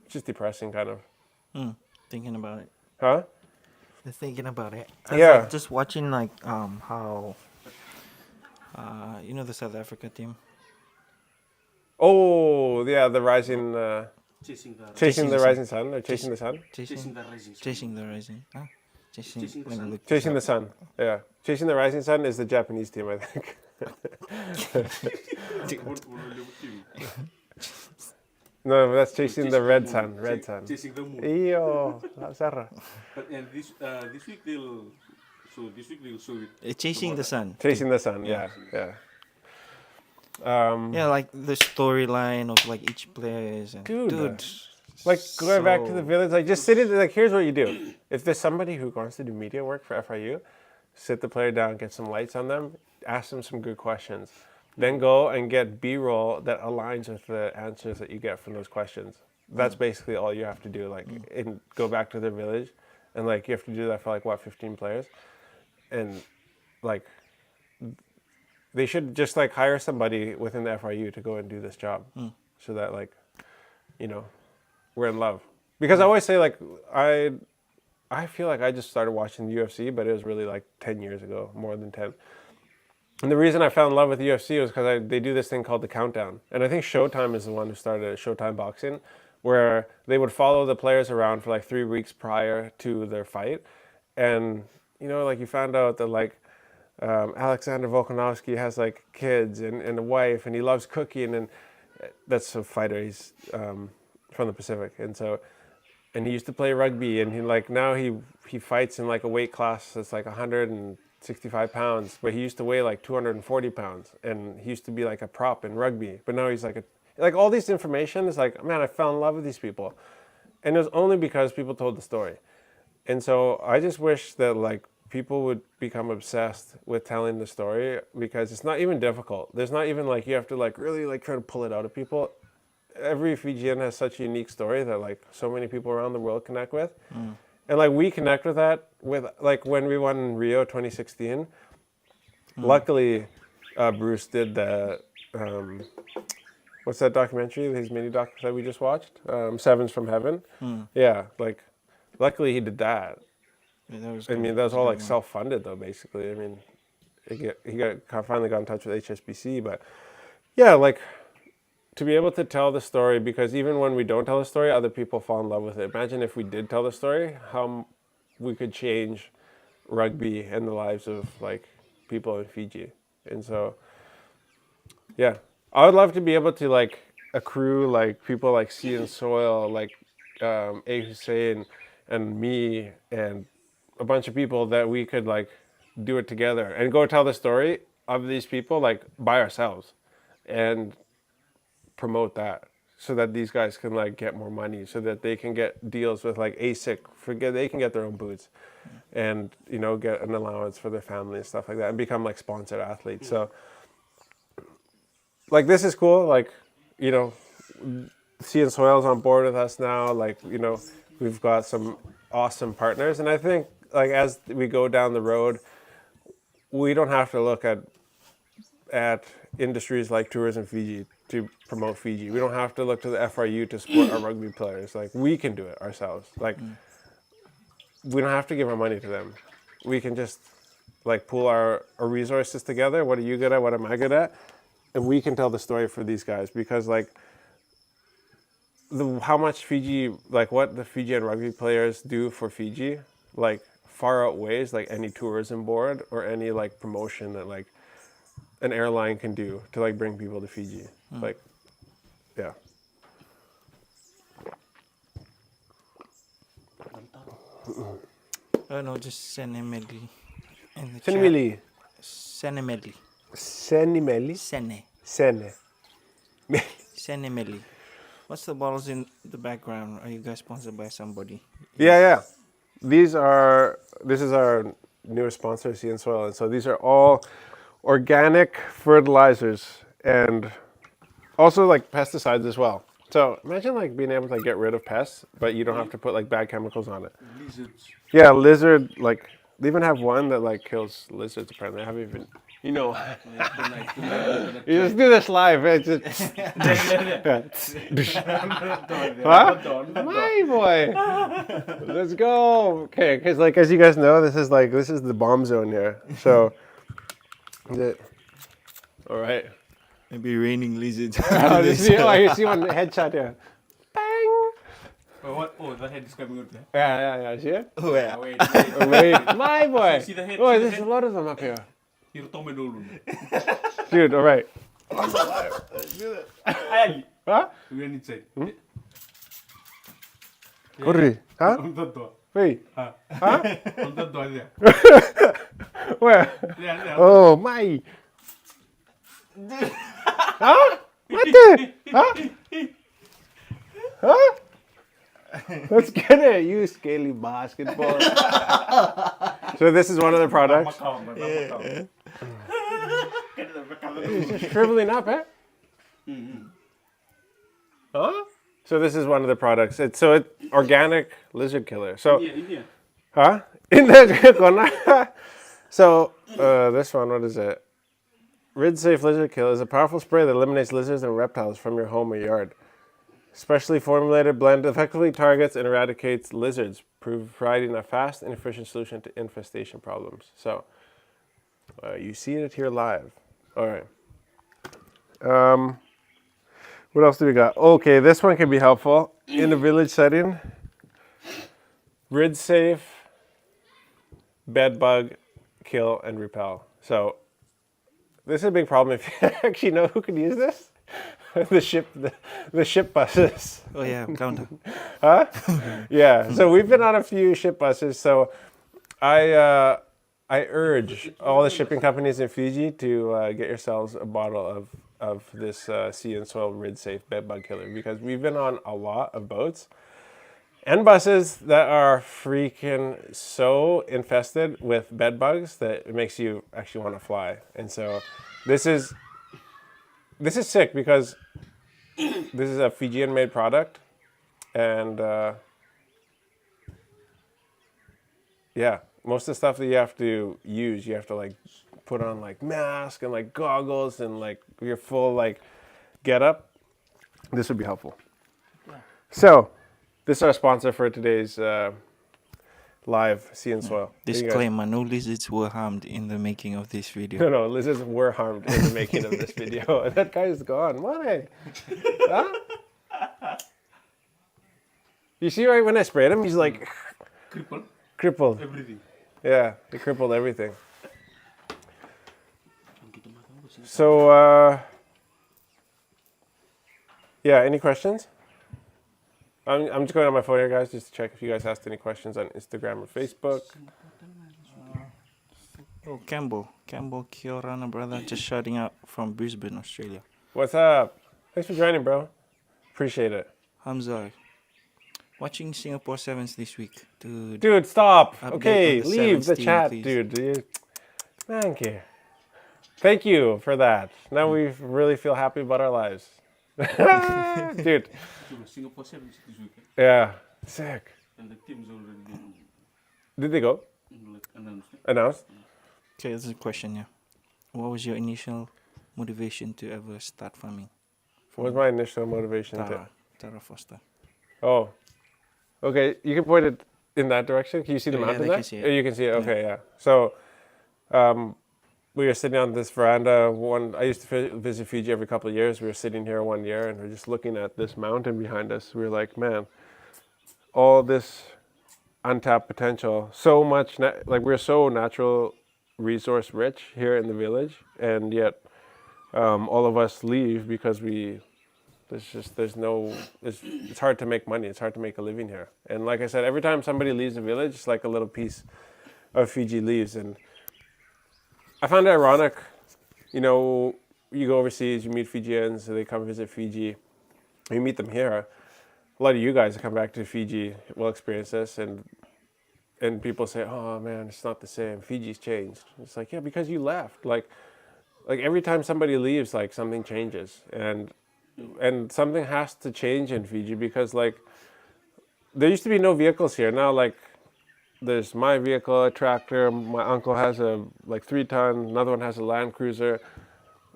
It's just depressing, kind of. Thinking about it. Huh? Thinking about it. Yeah. Like, just watching like how you know the South Africa team. Oh, yeah, the rising, Chasing the rising sun, or chasing the sun? Chasing the rising. Chasing the rising. Huh? Chasing the let me sun. look Chasing the this up. sun, yeah. Chasing the rising sun is the Japanese team, I think. No, that's chasing the red sun, red sun. Chasing the moon. Iyo, Sarah. And this week they'll show it. Chasing the sun. Chasing the sun, yeah. Yeah, like the storyline of like each player is Dude. Like going back to the village, like just sitting, like here's what you do. If there's somebody who wants to do media work for FIU, sit the player down, get some lights on them, ask them some good questions. Then go and get B-roll that aligns with the answers that you get from those questions. That's basically all you have to do. Like, and go back to their village, and like you have to do that for like what, 15 players, and like they should just like hire somebody within the FRU to go and do this job, so that like, you know, we're in love. Because I always say like I feel like I just started watching the UFC, but it was really like 10 years ago, more than 10. And the reason I fell in love with the UFC was because they do this thing called the Countdown. And I think Showtime is the one who started Showtime Boxing, where they would follow the players around for like 3 weeks prior to their fight. And, you know, like you found out that like Alexander Volkanovski has like kids and a wife, and he loves cooking, and that's a fighter. He's from the Pacific. And so and he used to play rugby, and he like now he fights in like a weight class that's like 165 pounds, but he used to weigh like 240 pounds, and he used to be like a prop in rugby, but now he's like all this information is like, man, I fell in love with these people, and it was only because people told the story. And so I just wish that like people would become obsessed with telling the story, because it's not even difficult. There's not even like you have to like really like try to pull it out of people. Every Fijian has such a unique story that like so many people around the world connect with. And like we connect with that with like when we won in Rio 2016. Luckily, Bruce did the what's that documentary? His mini doc that we just watched, Sevens from Heaven. Yeah, like luckily he did that. Yeah, that was I good. mean, that was a all good like one. self-funded though, basically. I mean, finally got in touch with HSBC, but yeah, like to be able to tell the story, because even when we don't tell the story, other people fall in love with it. Imagine if we did tell the story, how we could change rugby and the lives of like people in Fiji. And so, yeah, I would love to be able to like accrue like people like Sea and Soil, like A. Hussein and me and a bunch of people that we could like do it together and go tell the story of these people like by ourselves and promote that, so that these guys can like get more money, so that they can get deals with like ASIC, they can get their own boots and you know get an allowance for their family and stuff like that, and become like sponsored athletes. So like this is cool, like you know Sea and Soil's on board with us now, like you know we've got some awesome partners, and I think like as we go down the road, we don't have to look at industries like Tourism Fiji to promote Fiji. We don't have to look to the FRU to support our rugby players. Like we can do it ourselves. Like we don't have to give our money to them. We can just like pool our resources together. What are you good at? What am I good at? And we can tell the story for these guys, because like how much Fiji, like what the Fijian rugby players do for Fiji, like far outweighs like any tourism board or any like promotion that like an airline can do to like bring people to Fiji. Like, yeah. Oh no, just send a medley in the Senimeli. chat. Send a medley. Senimeli. Sene. Sene. Send a medley. What's the bottles in the background? Are you guys sponsored by somebody? Yeah. This is our newest sponsor, Sea and Soil. And so these are all organic fertilizers and also like pesticides as well. So imagine like being able to like, get rid of pests, but you don't have to put like bad chemicals on it. Lizards. Yeah, lizard, like they even have one that like kills lizards apparently. I haven't even, you know. You just do this live. It's just, huh? My boy. Let's go. Okay, because like as you guys know, this is the bomb zone here. So, all right. Maybe raining lizards. Oh, you see one headshot here. Bang. Oh, what? Oh, the head is coming out there. Yeah. See it? Oh yeah. Wait. Wait, my boy. See the head, Oh, see the there's a head? lot of them up here. Here, tome dulu. Dude, all right. Ay, Huh? we are inside. Corri. Huh? On the door. Wait. Huh? Huh? On the door there. Where? Yeah. Oh, my. Huh? What the? Huh? Huh? Let's get it, you scaly basketball. So this is one of the products. It's just shriveling up, eh? Huh? So this is one of the products. It's organic lizard killer. So, Yeah. huh? In the corner. So this one, what is it? Rid Safe Lizard Kill is a powerful spray that eliminates lizards and reptiles from your home or yard. Specially formulated blend effectively targets and eradicates lizards, providing a fast and efficient solution to infestation problems. So, you see it here live. All right. What else do we got? Okay, this one can be helpful in a village setting. Rid Safe, bed bug, kill, and repel. So, this is a big problem if you actually know who can use this. the ship buses. Oh yeah, counter. Yeah, so we've been on a few ship buses. So I urge all the shipping companies in Fiji to get yourselves a bottle of this Sea and Soil Rid Safe bed bug killer, because we've been on a lot of boats and buses that are freaking so infested with bed bugs that it makes you actually want to fly. And so this is sick because this is a Fijian made product, and yeah, most of the stuff that you have to use, you have to like put on like mask and like goggles and like your full like get up. This would be helpful. So this is our sponsor for today's live Sea and Soil. Disclaimer: no lizards were harmed in the making of this video. No, lizards were harmed in the making of this video. That guy is gone. What? Huh? You see, right when I sprayed him, he's like crippled. Everything. Yeah, he crippled everything. So, yeah, any questions? I'm just going on my phone here, guys, just to check if you guys asked any questions on Instagram or Facebook. Oh, Campbell, kia ora, brother, just shouting out from Brisbane, Australia. What's up? Thanks for joining, bro. Appreciate it. Hamza, watching Singapore Sevens this week, dude. Dude, stop. Update Okay, on the leave the Sevens team, chat, please. dude. Thank you. Thank you for that. Now we really feel happy about our lives. Dude. Singapore 7 this week. Yeah. Sick. And the team's already been Did they go? announced. Announced? Okay, this is a question, yeah. What was your initial motivation to ever start farming? What was my initial motivation Tara Foster. Oh. Okay, you can point it in that direction. Can you see the Yeah, mountain they there? can see it. Oh, you can see it. Okay, yeah. So, we were sitting on this veranda. I used to visit Fiji every couple of years. We were sitting here one year and we're just looking at this mountain behind us. We were like, man, all this untapped potential, so much, we're so natural resource rich here in the village, and yet all of us leave because it's hard to make money. It's hard to make a living here. And like I said, every time somebody leaves the village, it's like a little piece of Fiji leaves. And I find it ironic, you know, you go overseas, you meet Fijians, they come visit Fiji, you meet them here. A lot of you guys that come back to Fiji will experience this, and people say, oh man, it's not the same. Fiji's changed. It's like, yeah, because you left. Like every time somebody leaves, like something changes. And something has to change in Fiji because like there used to be no vehicles here. Now like there's my vehicle, a tractor, my uncle has a like 3-ton, another one has a Land Cruiser.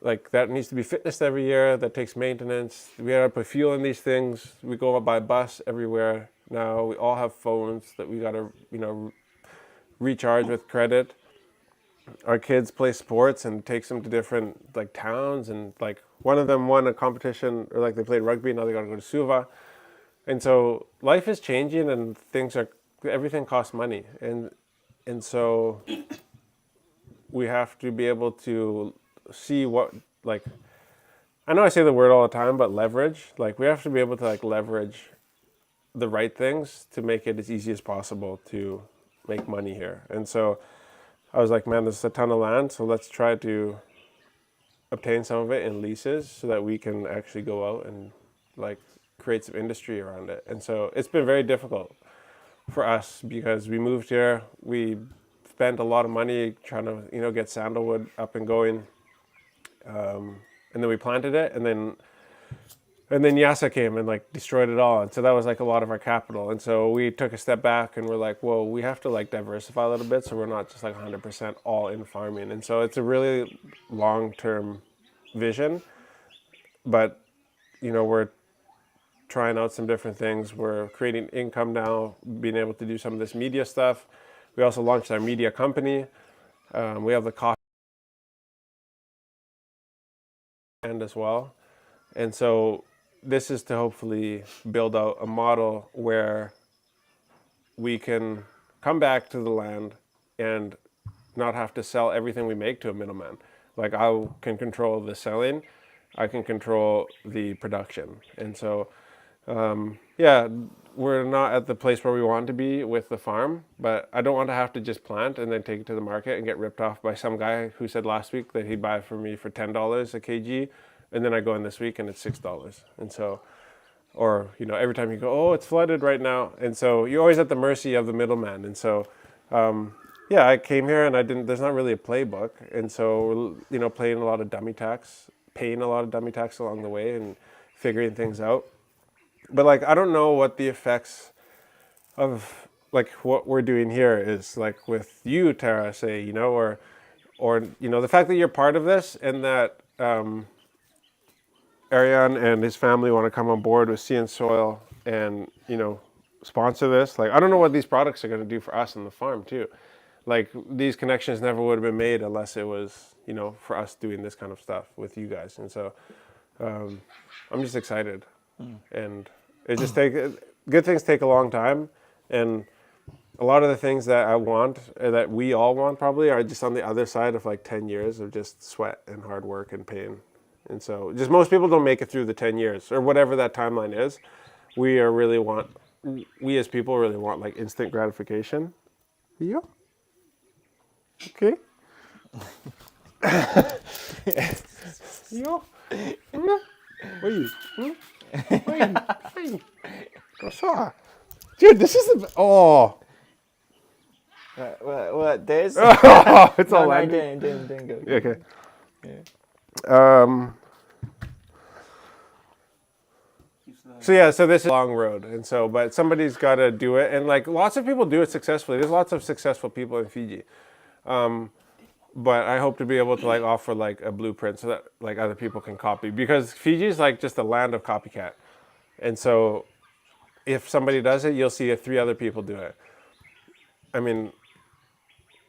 Like that needs to be fitnessed every year, that takes maintenance. We gotta put fuel in these things. We go by bus everywhere now. We all have phones that we gotta, you know, recharge with credit. Our kids play sports and it takes them to different like towns, and like one of them won a competition, or like they played rugby, now they gotta go to Suva. And so life is changing and everything costs money. And so we have to be able to see what, like, I know I say the word all the time, but leverage, like we have to be able to like leverage the right things to make it as easy as possible to make money here. And so I was like, man, there's a ton of land, so let's try to obtain some of it in leases so that we can actually go out and like create some industry around it. And so it's been very difficult for us because we moved here, we spent a lot of money trying to, you know, get sandalwood up and going. And then we planted it, and then Yasa came and like destroyed it all. And so that was like a lot of our capital. And so we took a step back and we're like, whoa, we have to like diversify a little bit so we're not just like 100% all in farming. And so it's a really long-term vision, but you know, we're trying out some different things. We're creating income now, being able to do some of this media stuff. We also launched our media company. We have the coffee and as well. And so this is to hopefully build out a model where we can come back to the land and not have to sell everything we make to a middleman. Like I can control the selling I can control the production. And so, yeah, we're not at the place where we want to be with the farm, but I don't want to have to just plant and then take it to the market and get ripped off by some guy who said last week that he'd buy it for me for $10 a kg, and then I go in this week and it's $6. And so, or every time you go, oh, it's flooded right now, and so you're always at the mercy of the middleman. And so, yeah, I came here and I didn't. There's not really a playbook, and so paying a lot of dummy tax along the way and figuring things out. But like, I don't know what the effects of like what we're doing here is like with you, Tara, say, or the fact that you're part of this and that Ariane and his family want to come on board with Sea and Soil and sponsor this. Like, I don't know what these products are going to do for us on the farm too. Like, these connections never would have been made unless it was for us doing this kind of stuff with you guys. And so I'm just excited. And it just good things take a long time, and a lot of the things that I want, that we all want probably, are just on the other side of like 10 years of just sweat and hard work and pain. And so just most people don't make it through the 10 years or whatever that timeline is. We as people really want like instant gratification. Yeah. Okay. Yeah. What are you? Dude, this is the... Oh. What? There's... Oh, it's all no, landing. didn't go. Okay. Yeah. So this is a long road, and so, but somebody's got to do it, and like lots of people do it successfully. There's lots of successful people in Fiji, but I hope to be able to like offer like a blueprint so that like other people can copy, because Fiji is like just a land of copycat, and so if somebody does it, you'll see 3 other people do it. I mean,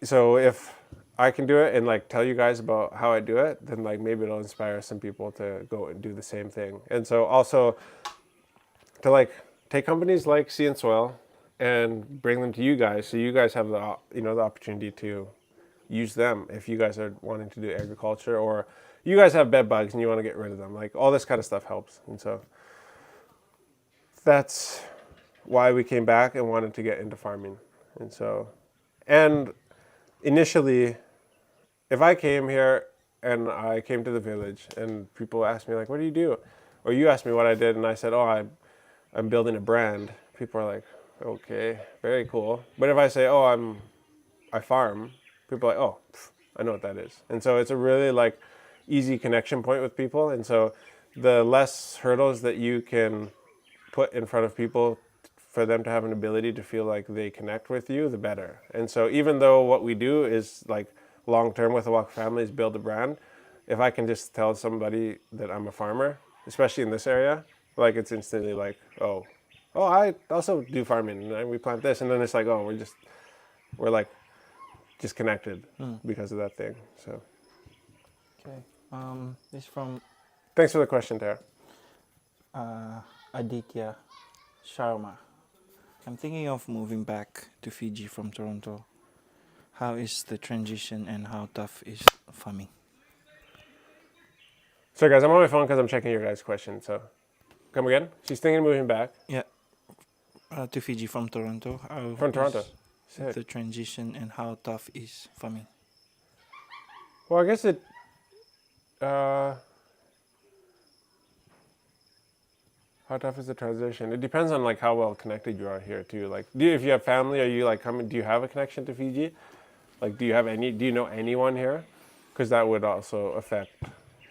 so if I can do it and like tell you guys about how I do it, then like maybe it'll inspire some people to go and do the same thing. And so also to like take companies like Sea and Soil and bring them to you guys, so you guys have the the opportunity to use them if you guys are wanting to do agriculture, or you guys have bed bugs and you want to get rid of them. Like all this kind of stuff helps. And so that's why we came back and wanted to get into farming. And so, and initially, if I came here and I came to the village and people asked me like, what do you do? Or you asked me what I did and I said, oh, I'm building a brand. People are like, okay, very cool. But if I say, oh, I farm, people are like, oh, I know what that is. And so it's a really like easy connection point with people. And so the less hurdles that you can put in front of people for them to have an ability to feel like they connect with you, the better. And so even though what we do is like long-term with the Walker family is build a brand, if I can just tell somebody that I'm a farmer, especially in this area, like it's instantly like, oh, I also do farming and we plant this. And then it's like, oh, we're like just connected because of that thing. So. Okay. This from Thanks for the question, Tara. Aditya Sharma. I'm thinking of moving back to Fiji from Toronto. How is the transition and how tough is farming? Sorry guys, I'm on my phone because I'm checking your guys' question. So come again? She's thinking of moving back. Yeah. To Fiji from Toronto. How From Toronto. is Sick. the transition and how tough is farming? Well, I guess it... how tough is the transition? It depends on like how well connected you are here too. Like, if you have family, are you like coming? Do you have a connection to Fiji? Like, do you know anyone here? Because that would also affect.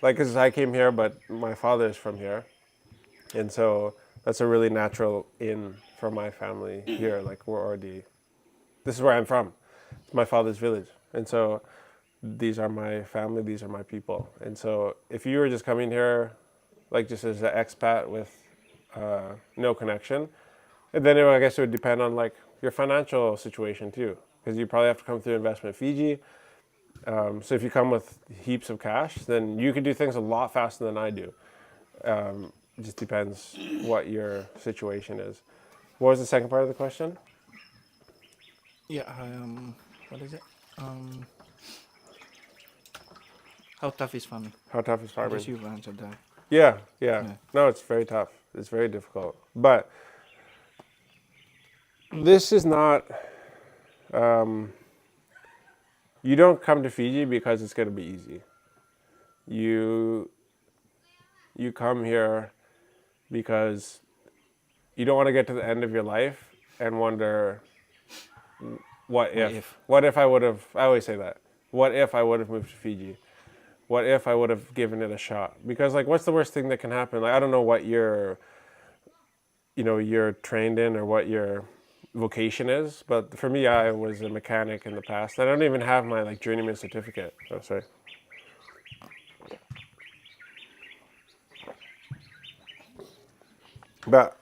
Like, because I came here, but my father is from here, and so that's a really natural in for my family here. Like, this is where I'm from. It's my father's village, and so these are my family. These are my people. And so if you were just coming here, like just as an expat with no connection, and then I guess it would depend on like your financial situation too, because you probably have to come through Investment Fiji. So if you come with heaps of cash, then you can do things a lot faster than I do. It just depends what your situation is. What was the second part of the question? Yeah. What is it? How tough is farming? How tough is I farming? guess you've answered that. Yeah. Yeah. No, it's very tough. It's very difficult. But this is not. You don't come to Fiji because it's going to be easy. You come here because you don't want to get to the end of your life and wonder, what if? What if I would have? I always say that. What if I would have moved to Fiji? What if I would have given it a shot? Because like, what's the worst thing that can happen? Like, I don't know what you're trained in or what your vocation is, but for me, I was a mechanic in the past. I don't even have my like journeyman certificate. Oh, sorry. But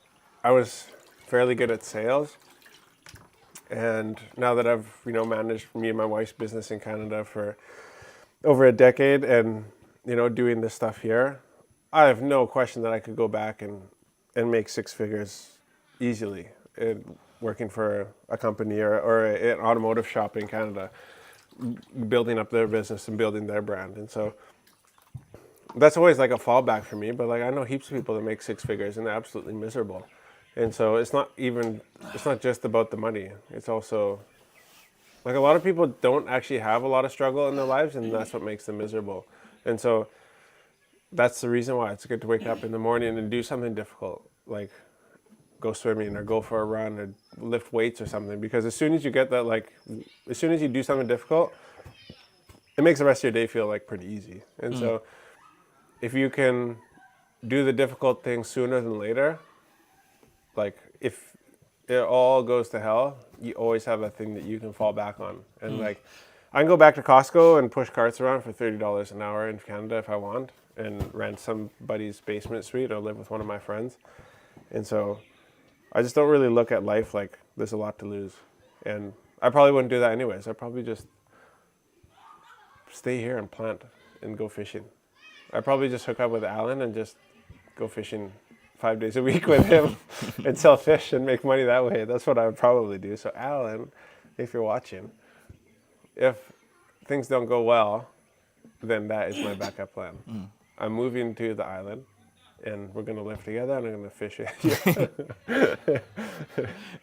I was fairly good at sales, and now that I've managed me and my wife's business in Canada for over a decade, and doing this stuff here, I have no question that I could go back and make six figures easily working for a company or an automotive shop in Canada, building up their business and building their brand. And so that's always like a fallback for me, but like I know heaps of people that make six figures and they're absolutely miserable. And so it's not just about the money. It's also like a lot of people don't actually have a lot of struggle in their lives, and that's what makes them miserable. And so that's the reason why it's good to wake up in the morning and do something difficult, like go swimming or go for a run or lift weights or something. Because as soon as you get that, like, as soon as you do something difficult, it makes the rest of your day feel like pretty easy. And so if you can do the difficult things sooner than later, like if it all goes to hell, you always have that thing that you can fall back on. And like, I can go back to Costco and push carts around for $30 an hour in Canada if I want, and rent somebody's basement suite or live with one of my friends. And so I just don't really look at life like there's a lot to lose. And I probably wouldn't do that anyways. I'd probably just stay here and plant and go fishing. I'd probably just hook up with Alan and just go fishing 5 days a week with him and sell fish and make money that way. That's what I would probably do. So Alan, if you're watching, if things don't go well, then that is my backup plan. I'm moving to the island, and we're gonna live together, and I'm gonna fish it.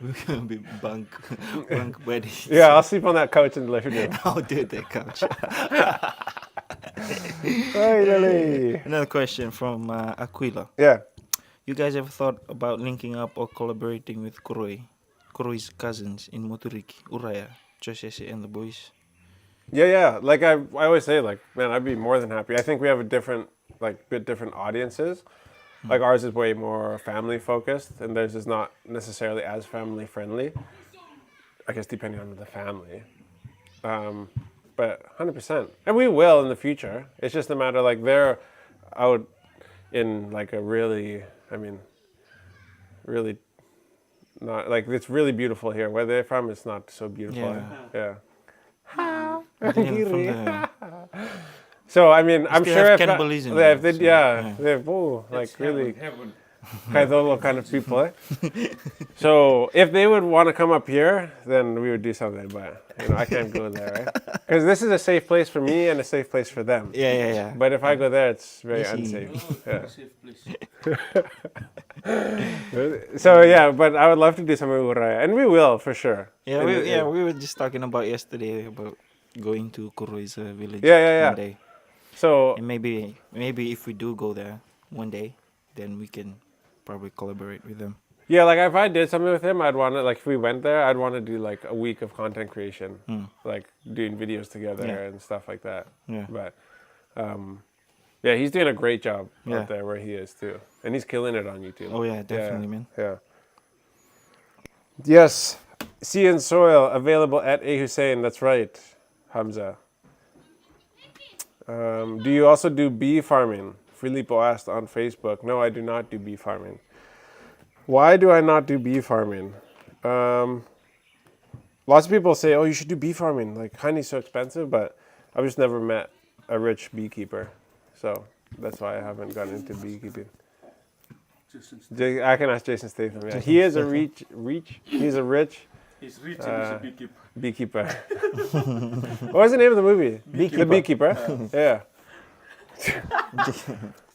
We're gonna be bunk buddies. Yeah, I'll sleep on that couch in the living room. I'll do that, coach. Finally. Another question from Aquila. Yeah. You guys ever thought about linking up or collaborating with Kuroi's cousins in Moturiki, Uraya, Josese and the boys? Yeah. Like I always say, like, man, I'd be more than happy. I think we have a different audiences. Like ours is way more family focused, and theirs is not necessarily as family friendly. I guess depending on the family. But 100%. And we will in the future. It's just a matter like they're out in like a really not like, it's really beautiful here. Where they're from, it's not so beautiful. Yeah. So I mean, I'm sure if cannibalism. like really Kaidolo kind of people. Eh? So if they would want to come up here, then we would do something. But I can't go there, right? Because this is a safe place for me and a safe place for them. Yeah. But if I go there, it's very unsafe. Yeah. So yeah, but I would love to do something with Uraya, and we will for sure. Yeah, we were just talking about yesterday about going to Kuroi's village. Yeah. One day. So And maybe if we do go there one day, then we can probably collaborate with them. yeah, like if I did something with him, I'd want to, like, if we went there, I'd want to do like a week of content creation, like doing videos together and stuff like that. Yeah. But yeah, he's doing a great job Yeah. out there where he is too, and he's killing it on YouTube. Oh yeah, definitely, man. Yeah. Yes, Sea and Soil available at A Hussein. That's right, Hamza. Do you also do bee farming? Filippo asked on Facebook. No, I do not do bee farming. Why do I not do bee farming? Lots of people say, oh, you should do bee farming. Like, honey's so expensive, but I've just never met a rich beekeeper. So that's why I haven't gone into beekeeping. I can ask Jason Statham. Yeah. He is a rich. He's a rich. He's rich and he's a beekeeper. Beekeeper. What was the name of the movie? The Beekeeper. Yeah.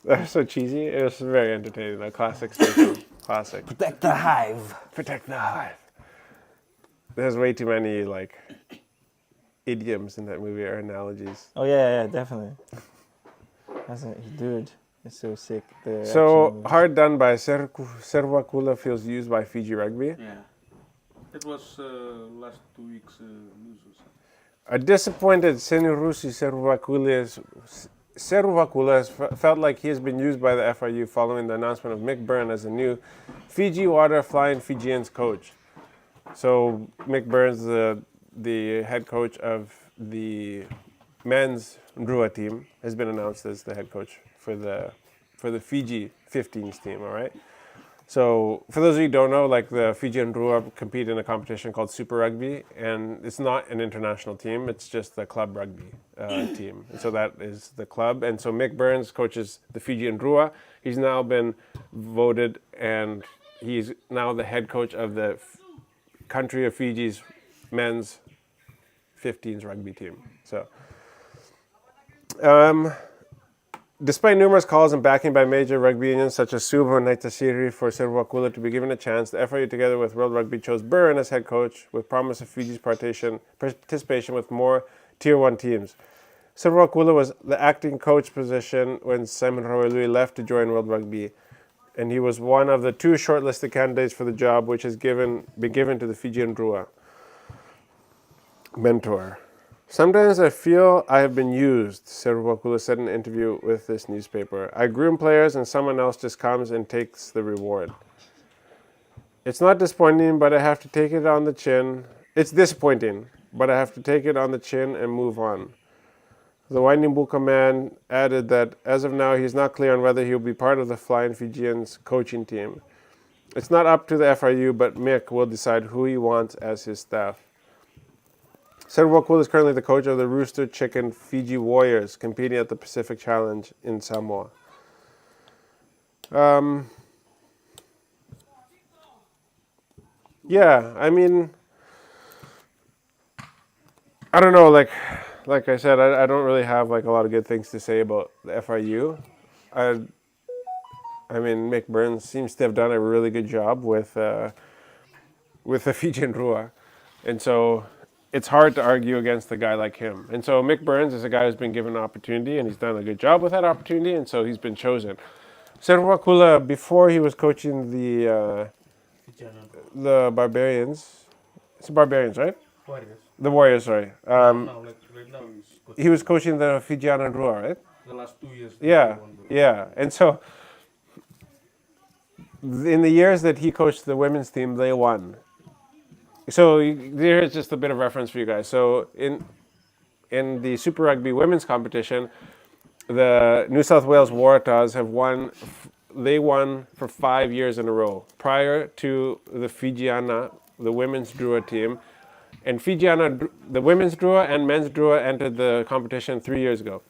That's so cheesy. It was very entertaining. A classic station. Classic. Protect the hive. Protect the hive. There's way too many like idioms in that movie or analogies. Oh yeah, definitely. Dude, it's so sick. The So action hard done by Servakula feels used by Fiji Rugby. Yeah. That was last 2 weeks news or something. A disappointed Senirusi Servakula has felt like he has been used by the FIU following the announcement of Mick Byrne as the new Fiji Water Flying Fijians coach. So Mick Burns, the head coach of the men's Ndrua team, has been announced as the head coach for the Fiji 15s team. All right. So for those of you who don't know, like the Fiji Ndrua compete in a competition called Super Rugby, and it's not an international team; it's just the club rugby team. And so that is the club. And so Mick Burns coaches the Fiji Ndrua. He's now been voted, and he's now the head coach of the country of Fiji's men's 15s rugby team. So, despite numerous calls and backing by major rugby unions such as Subo and Naitasiri for Servakula to be given a chance, the FIU together with World Rugby chose Byrne as head coach with promise of Fiji's participation with more Tier 1 teams. Servakula was the acting coach position when Simon Rawalui left to join World Rugby, and he was one of the 2 shortlisted candidates for the job, which has been given to the Fijian Drua. Mentor. Sometimes I feel I have been used, Servakula said in an interview with this newspaper. I groom players and someone else just comes and takes the reward. It's not disappointing, but I have to take it on the chin. It's disappointing, but I have to take it on the chin and move on. The Wainimbuka man added that as of now, he's not clear on whether he'll be part of the Flying Fijians coaching team. It's not up to the FIU, but Mick will decide who he wants as his staff. Servakula is currently the coach of the Rooster Chicken Fiji Warriors, competing at the Pacific Challenge in Samoa. Yeah, I mean, I don't know, like I said, I don't really have like a lot of good things to say about the FIU. I mean, Mick Burns seems to have done a really good job with the Fijian Rua, and so it's hard to argue against a guy like him. And so Mick Burns is a guy who's been given an opportunity, and he's done a good job with that opportunity, and so he's been chosen. Servakula, before he was coaching the Barbarians, it's the Barbarians, right? Warriors. The Warriors, sorry. Now, like right now, he's coaching He was coaching the Fijiana Drua, right? the last 2 years. Yeah. And so in the years that he coached the women's team, they won. So here's just a bit of reference for you guys. So in the Super Rugby women's competition, the New South Wales Waratahs have won. They won for 5 years in a row. Prior to the Fijiana, the women's Drua team, and Fijiana, the women's Drua and men's Drua entered the competition 3 years ago.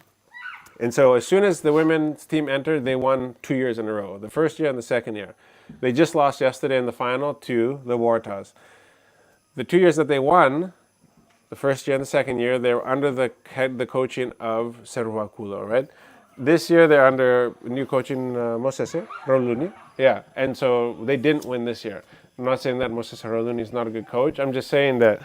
And so as soon as the women's team entered, they won 2 years in a row, the first year and the second year. They just lost yesterday in the final to the Waratahs. The 2 years that they won, the first year and the second year, they were under the coaching of Servakula, right? This year they're under new coaching Moses Roluni. Yeah, and so they didn't win this year. I'm not saying that Moses Roluni is not a good coach. I'm just saying that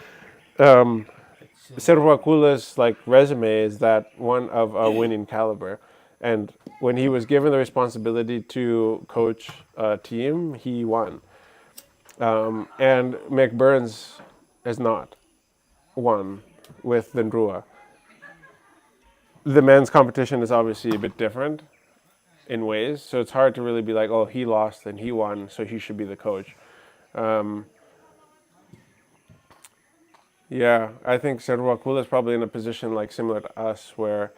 Servakula's like resume is that one of a winning caliber. And when he was given the responsibility to coach a team, he won. And Mick Burns has not won with the Ndrua. The men's competition is obviously a bit different in ways, so it's hard to really be like, oh, he lost and he won, so he should be the coach. Yeah, I think Servakula is probably in a position like similar to us where,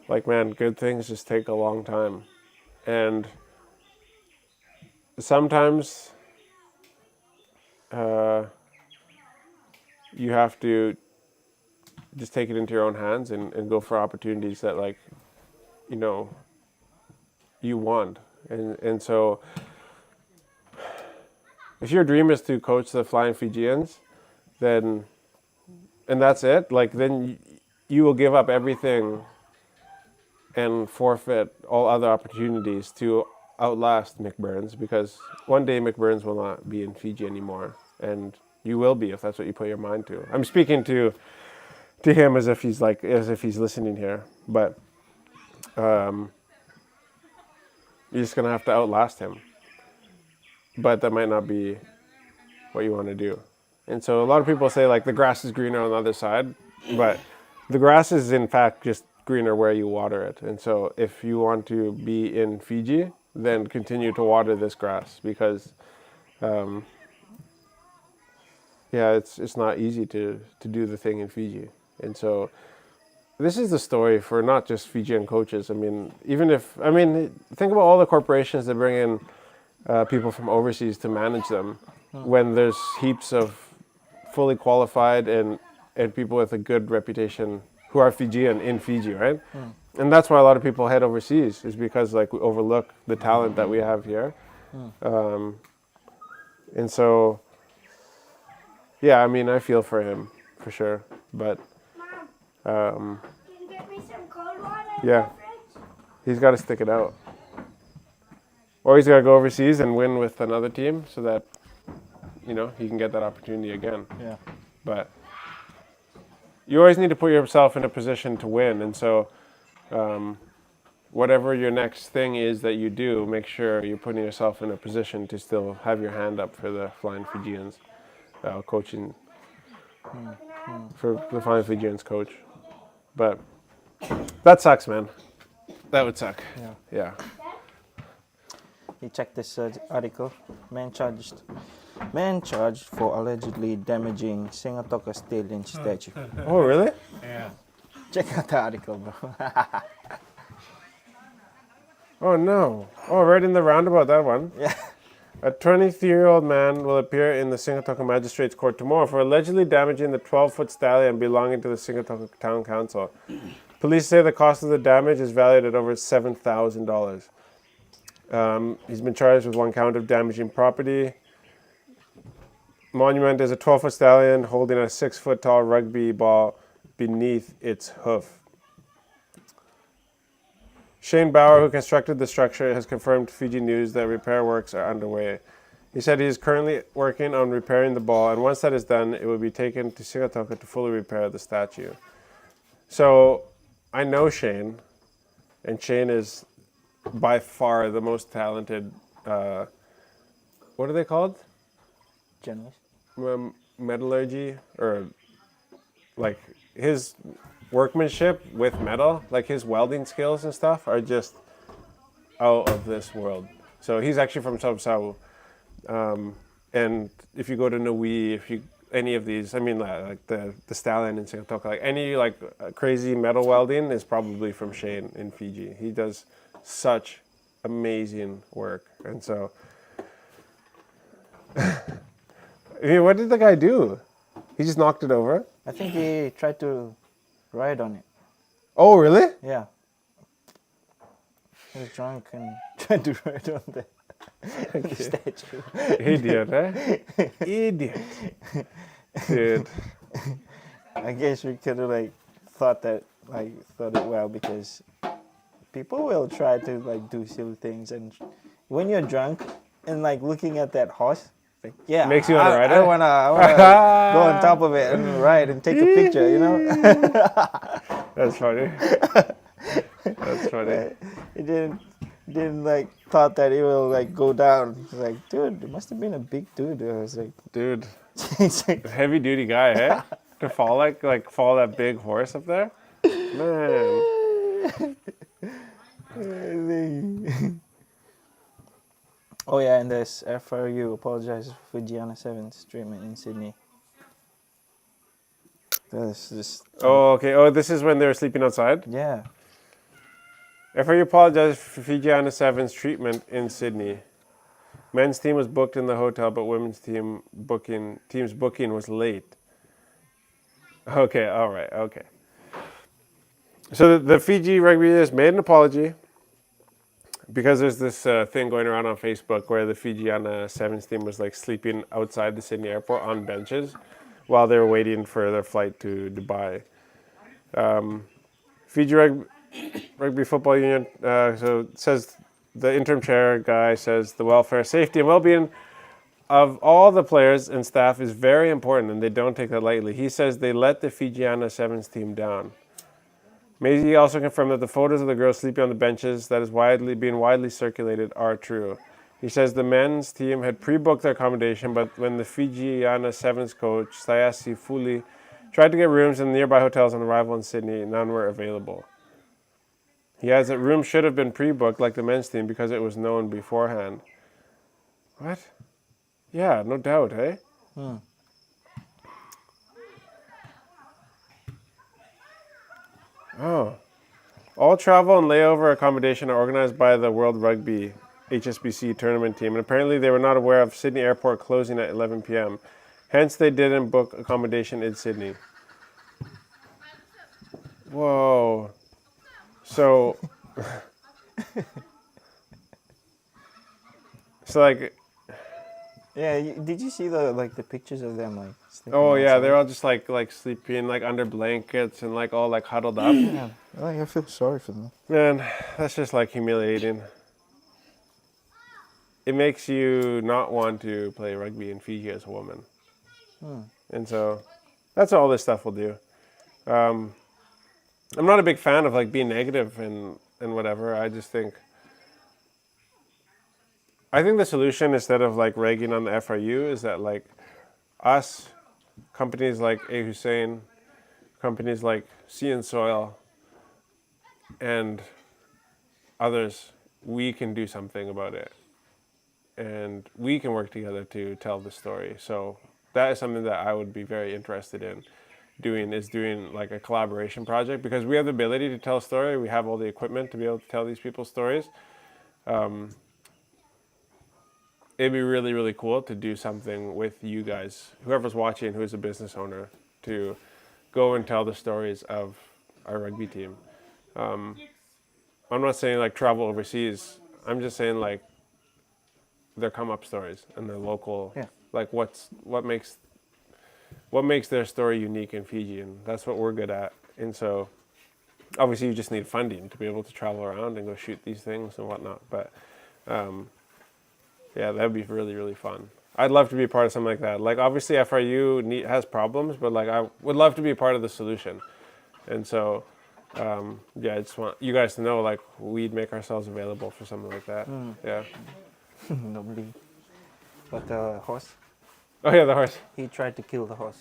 like, man, good things just take a long time. And sometimes you have to just take it into your own hands and go for opportunities that, like, you know, you want. And so if your dream is to coach the Flying Fijians, then, and that's it, like, then you will give up everything and forfeit all other opportunities to outlast McBurns, because one day McBurns will not be in Fiji anymore, and you will be if that's what you put your mind to. I'm speaking to him as if he's listening here, but you're just gonna have to outlast him. But that might not be what you want to do. And so a lot of people say like the grass is greener on the other side, but the grass is in fact just greener where you water it. And so if you want to be in Fiji, then continue to water this grass, because it's not easy to do the thing in Fiji. And so this is the story for not just Fijian coaches. I mean, think about all the corporations that bring in people from overseas to manage them, when there's heaps of fully qualified and people with a good reputation who are Fijian in Fiji, right? And that's why a lot of people head overseas, is because like we overlook the talent that we have here. And so, yeah, I mean, I feel for him for sure, but Can you get me some cold water in yeah, the fridge? he's got to stick it out. Or he's got to go overseas and win with another team so that, he can get that opportunity again. Yeah. But you always need to put yourself in a position to win. And so whatever your next thing is that you do, make sure you're putting yourself in a position to still have your hand up for the Flying Fijians, coaching, for the Flying Fijians coach. But that sucks, man. That would suck. Yeah. You check this article. Man charged for allegedly damaging Singatoka stallion statue. Oh, really? Check out the article, bro. Oh, no. Oh, right in the roundabout, that one. Yeah. A 23-year-old man will appear in the Singatoka Magistrates Court tomorrow for allegedly damaging the 12-foot stallion belonging to the Singatoka Town Council. Police say the cost of the damage is valued at over $7,000. He's been charged with one count of damaging property. Monument is a 12-foot stallion holding a 6-foot-tall rugby ball beneath its hoof. Shane Bauer, who constructed the structure, has confirmed to Fiji News that repair works are underway. He said he is currently working on repairing the ball, and once that is done, it will be taken to Singatoka to fully repair the statue. So I know Shane, and Shane is by far the most talented, what are they called? Journalist. Metallurgy, or like his workmanship with metal, like his welding skills and stuff are just out of this world. So he's actually from Sabsau. And if you go to Niue, any of these, like the Stallion in Singatoka, like any crazy metal welding is probably from Shane in Fiji. He does such amazing work. And so, what did the guy do? He just knocked it over? I think he tried to ride on it. Oh, really? Yeah. He was drunk and tried to ride on the statue. Idiot, eh? Idiot. Dude. I guess we could have thought it well, because people will try to do silly things, and when you're drunk and looking at that horse, makes you want to ride it. I wanna go on top of it and ride and take a picture, That's funny. That's funny. It didn't thought that it will go down. It's like, dude, it must have been a big dude. I was like, Dude, it's like, heavy duty guy, eh? To fall fall that big horse up there, man. Oh yeah, and this FRU apologizes for Fujiana 7's treatment in Sydney. This is Oh, okay. Oh, this is when they were sleeping outside? yeah. FRU apologized for Fijiana 7's treatment in Sydney. Men's team was booked in the hotel, but women's team's booking was late. Okay, all right, okay. So the Fiji rugby has made an apology, because there's this thing going around on Facebook where the Fijiana Sevens team was sleeping outside the Sydney airport on benches while they were waiting for their flight to Dubai. Rugby Football Union. So it says the interim chair guy says the welfare, safety, and well-being of all the players and staff is very important, and they don't take that lightly. He says they let the Fijiana Sevens team down. Maisie also confirmed that the photos of the girls sleeping on the benches that is being widely circulated are true. He says the men's team had pre-booked their accommodation, but when the Fijiana Sevens coach, Sayasi Fuli, tried to get rooms in nearby hotels on arrival in Sydney, none were available. He adds that rooms should have been pre-booked like the men's team because it was known beforehand. What? Yeah, no doubt, eh? Oh. All travel and layover accommodation are organized by the World Rugby HSBC tournament team, and apparently they were not aware of Sydney Airport closing at 11 p.m. Hence, they didn't book accommodation in Sydney. Whoa. So, like, Yeah, did you see the pictures of them like? oh yeah, outside? they're all just like sleeping like under blankets and like all like huddled up. Yeah, like, I feel sorry for them. Man, that's just like humiliating. It makes you not want to play rugby in Fiji as a woman. And so that's all this stuff will do. I'm not a big fan of like being negative and whatever. I think the solution, instead of like ragging on the FRU, is that like us, companies like A. Hussein, companies like Sea and Soil, and others, we can do something about it. And we can work together to tell the story. So that is something that I would be very interested in doing like a collaboration project, because we have the ability to tell a story. We have all the equipment to be able to tell these people's stories. It'd be really, really cool to do something with you guys, whoever's watching, who's a business owner, to go and tell the stories of our rugby team. I'm not saying like travel overseas. I'm just saying like their come up stories and their local, like what makes their story unique in Fiji, and that's what we're good at. And so obviously you just need funding to be able to travel around and go shoot these things and whatnot. But yeah, that'd be really, really fun. I'd love to be a part of something like that. Like obviously FRU has problems, but like I would love to be a part of the solution. And so yeah, I just want you guys to know like we'd make ourselves available for something like that. Yeah. Nobody. But the horse. Oh yeah, the horse. He tried to kill the horse.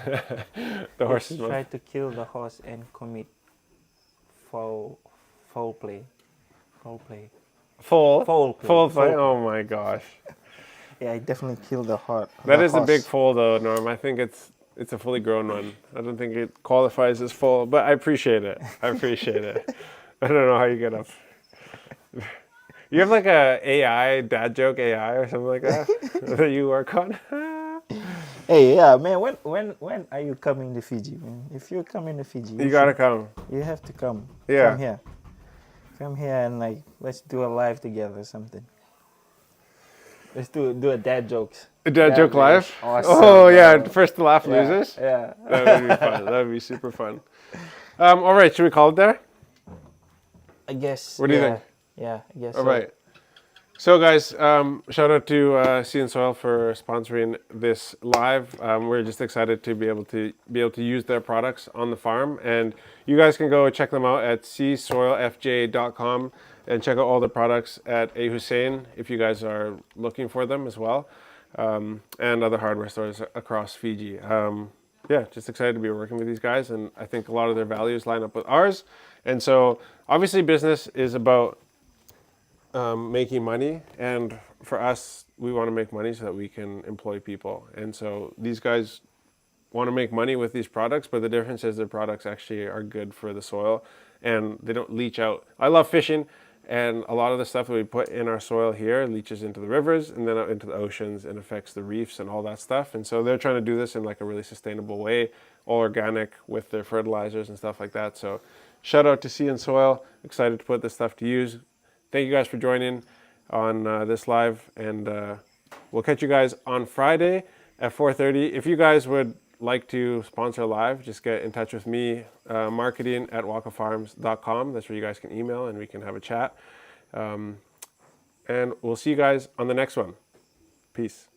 The horse is He tried to kill the horse and commit foul play. Foul play. Full Foul play. play. Oh my gosh. Yeah, he definitely killed the heart. That is a big foal though, Norm. I think it's a fully grown one. I don't think it qualifies as full, but I appreciate it. I don't know how you get up. You have like a AI, dad joke AI or something like that that you work on? Hey, yeah, man. When are you coming to Fiji, man? If you're coming to Fiji, You gotta come. You have to come. Yeah. Come here and like let's do a live together or something. Let's do a dad jokes. A dad joke live? Awesome, oh yeah, first to laugh loses. Yeah. That would be fun. That would be super fun. All right, should we call it there? I guess. What do you think? Yeah, I guess. All right. So guys, shout out to Sea and Soil for sponsoring this live. We're just excited to be able to use their products on the farm, and you guys can go check them out at seasoilfj.com and check out all the products at A. Hussein if you guys are looking for them as well, and other hardware stores across Fiji. Yeah, just excited to be working with these guys, and I think a lot of their values line up with ours. And so obviously business is about making money, and for us, we want to make money so that we can employ people. And so these guys want to make money with these products, but the difference is their products actually are good for the soil and they don't leach out. I love fishing, and a lot of the stuff that we put in our soil here leaches into the rivers and then out into the oceans and affects the reefs and all that stuff. And so they're trying to do this in like a really sustainable way, all organic with their fertilizers and stuff like that. So shout out to Sea and Soil. Excited to put this stuff to use. Thank you guys for joining on this live, and we'll catch you guys on Friday at 4:30. If you guys would like to sponsor live, just get in touch with me, marketing@walkafarms.com. That's where you guys can email and we can have a chat. And we'll see you guys on the next one. Peace.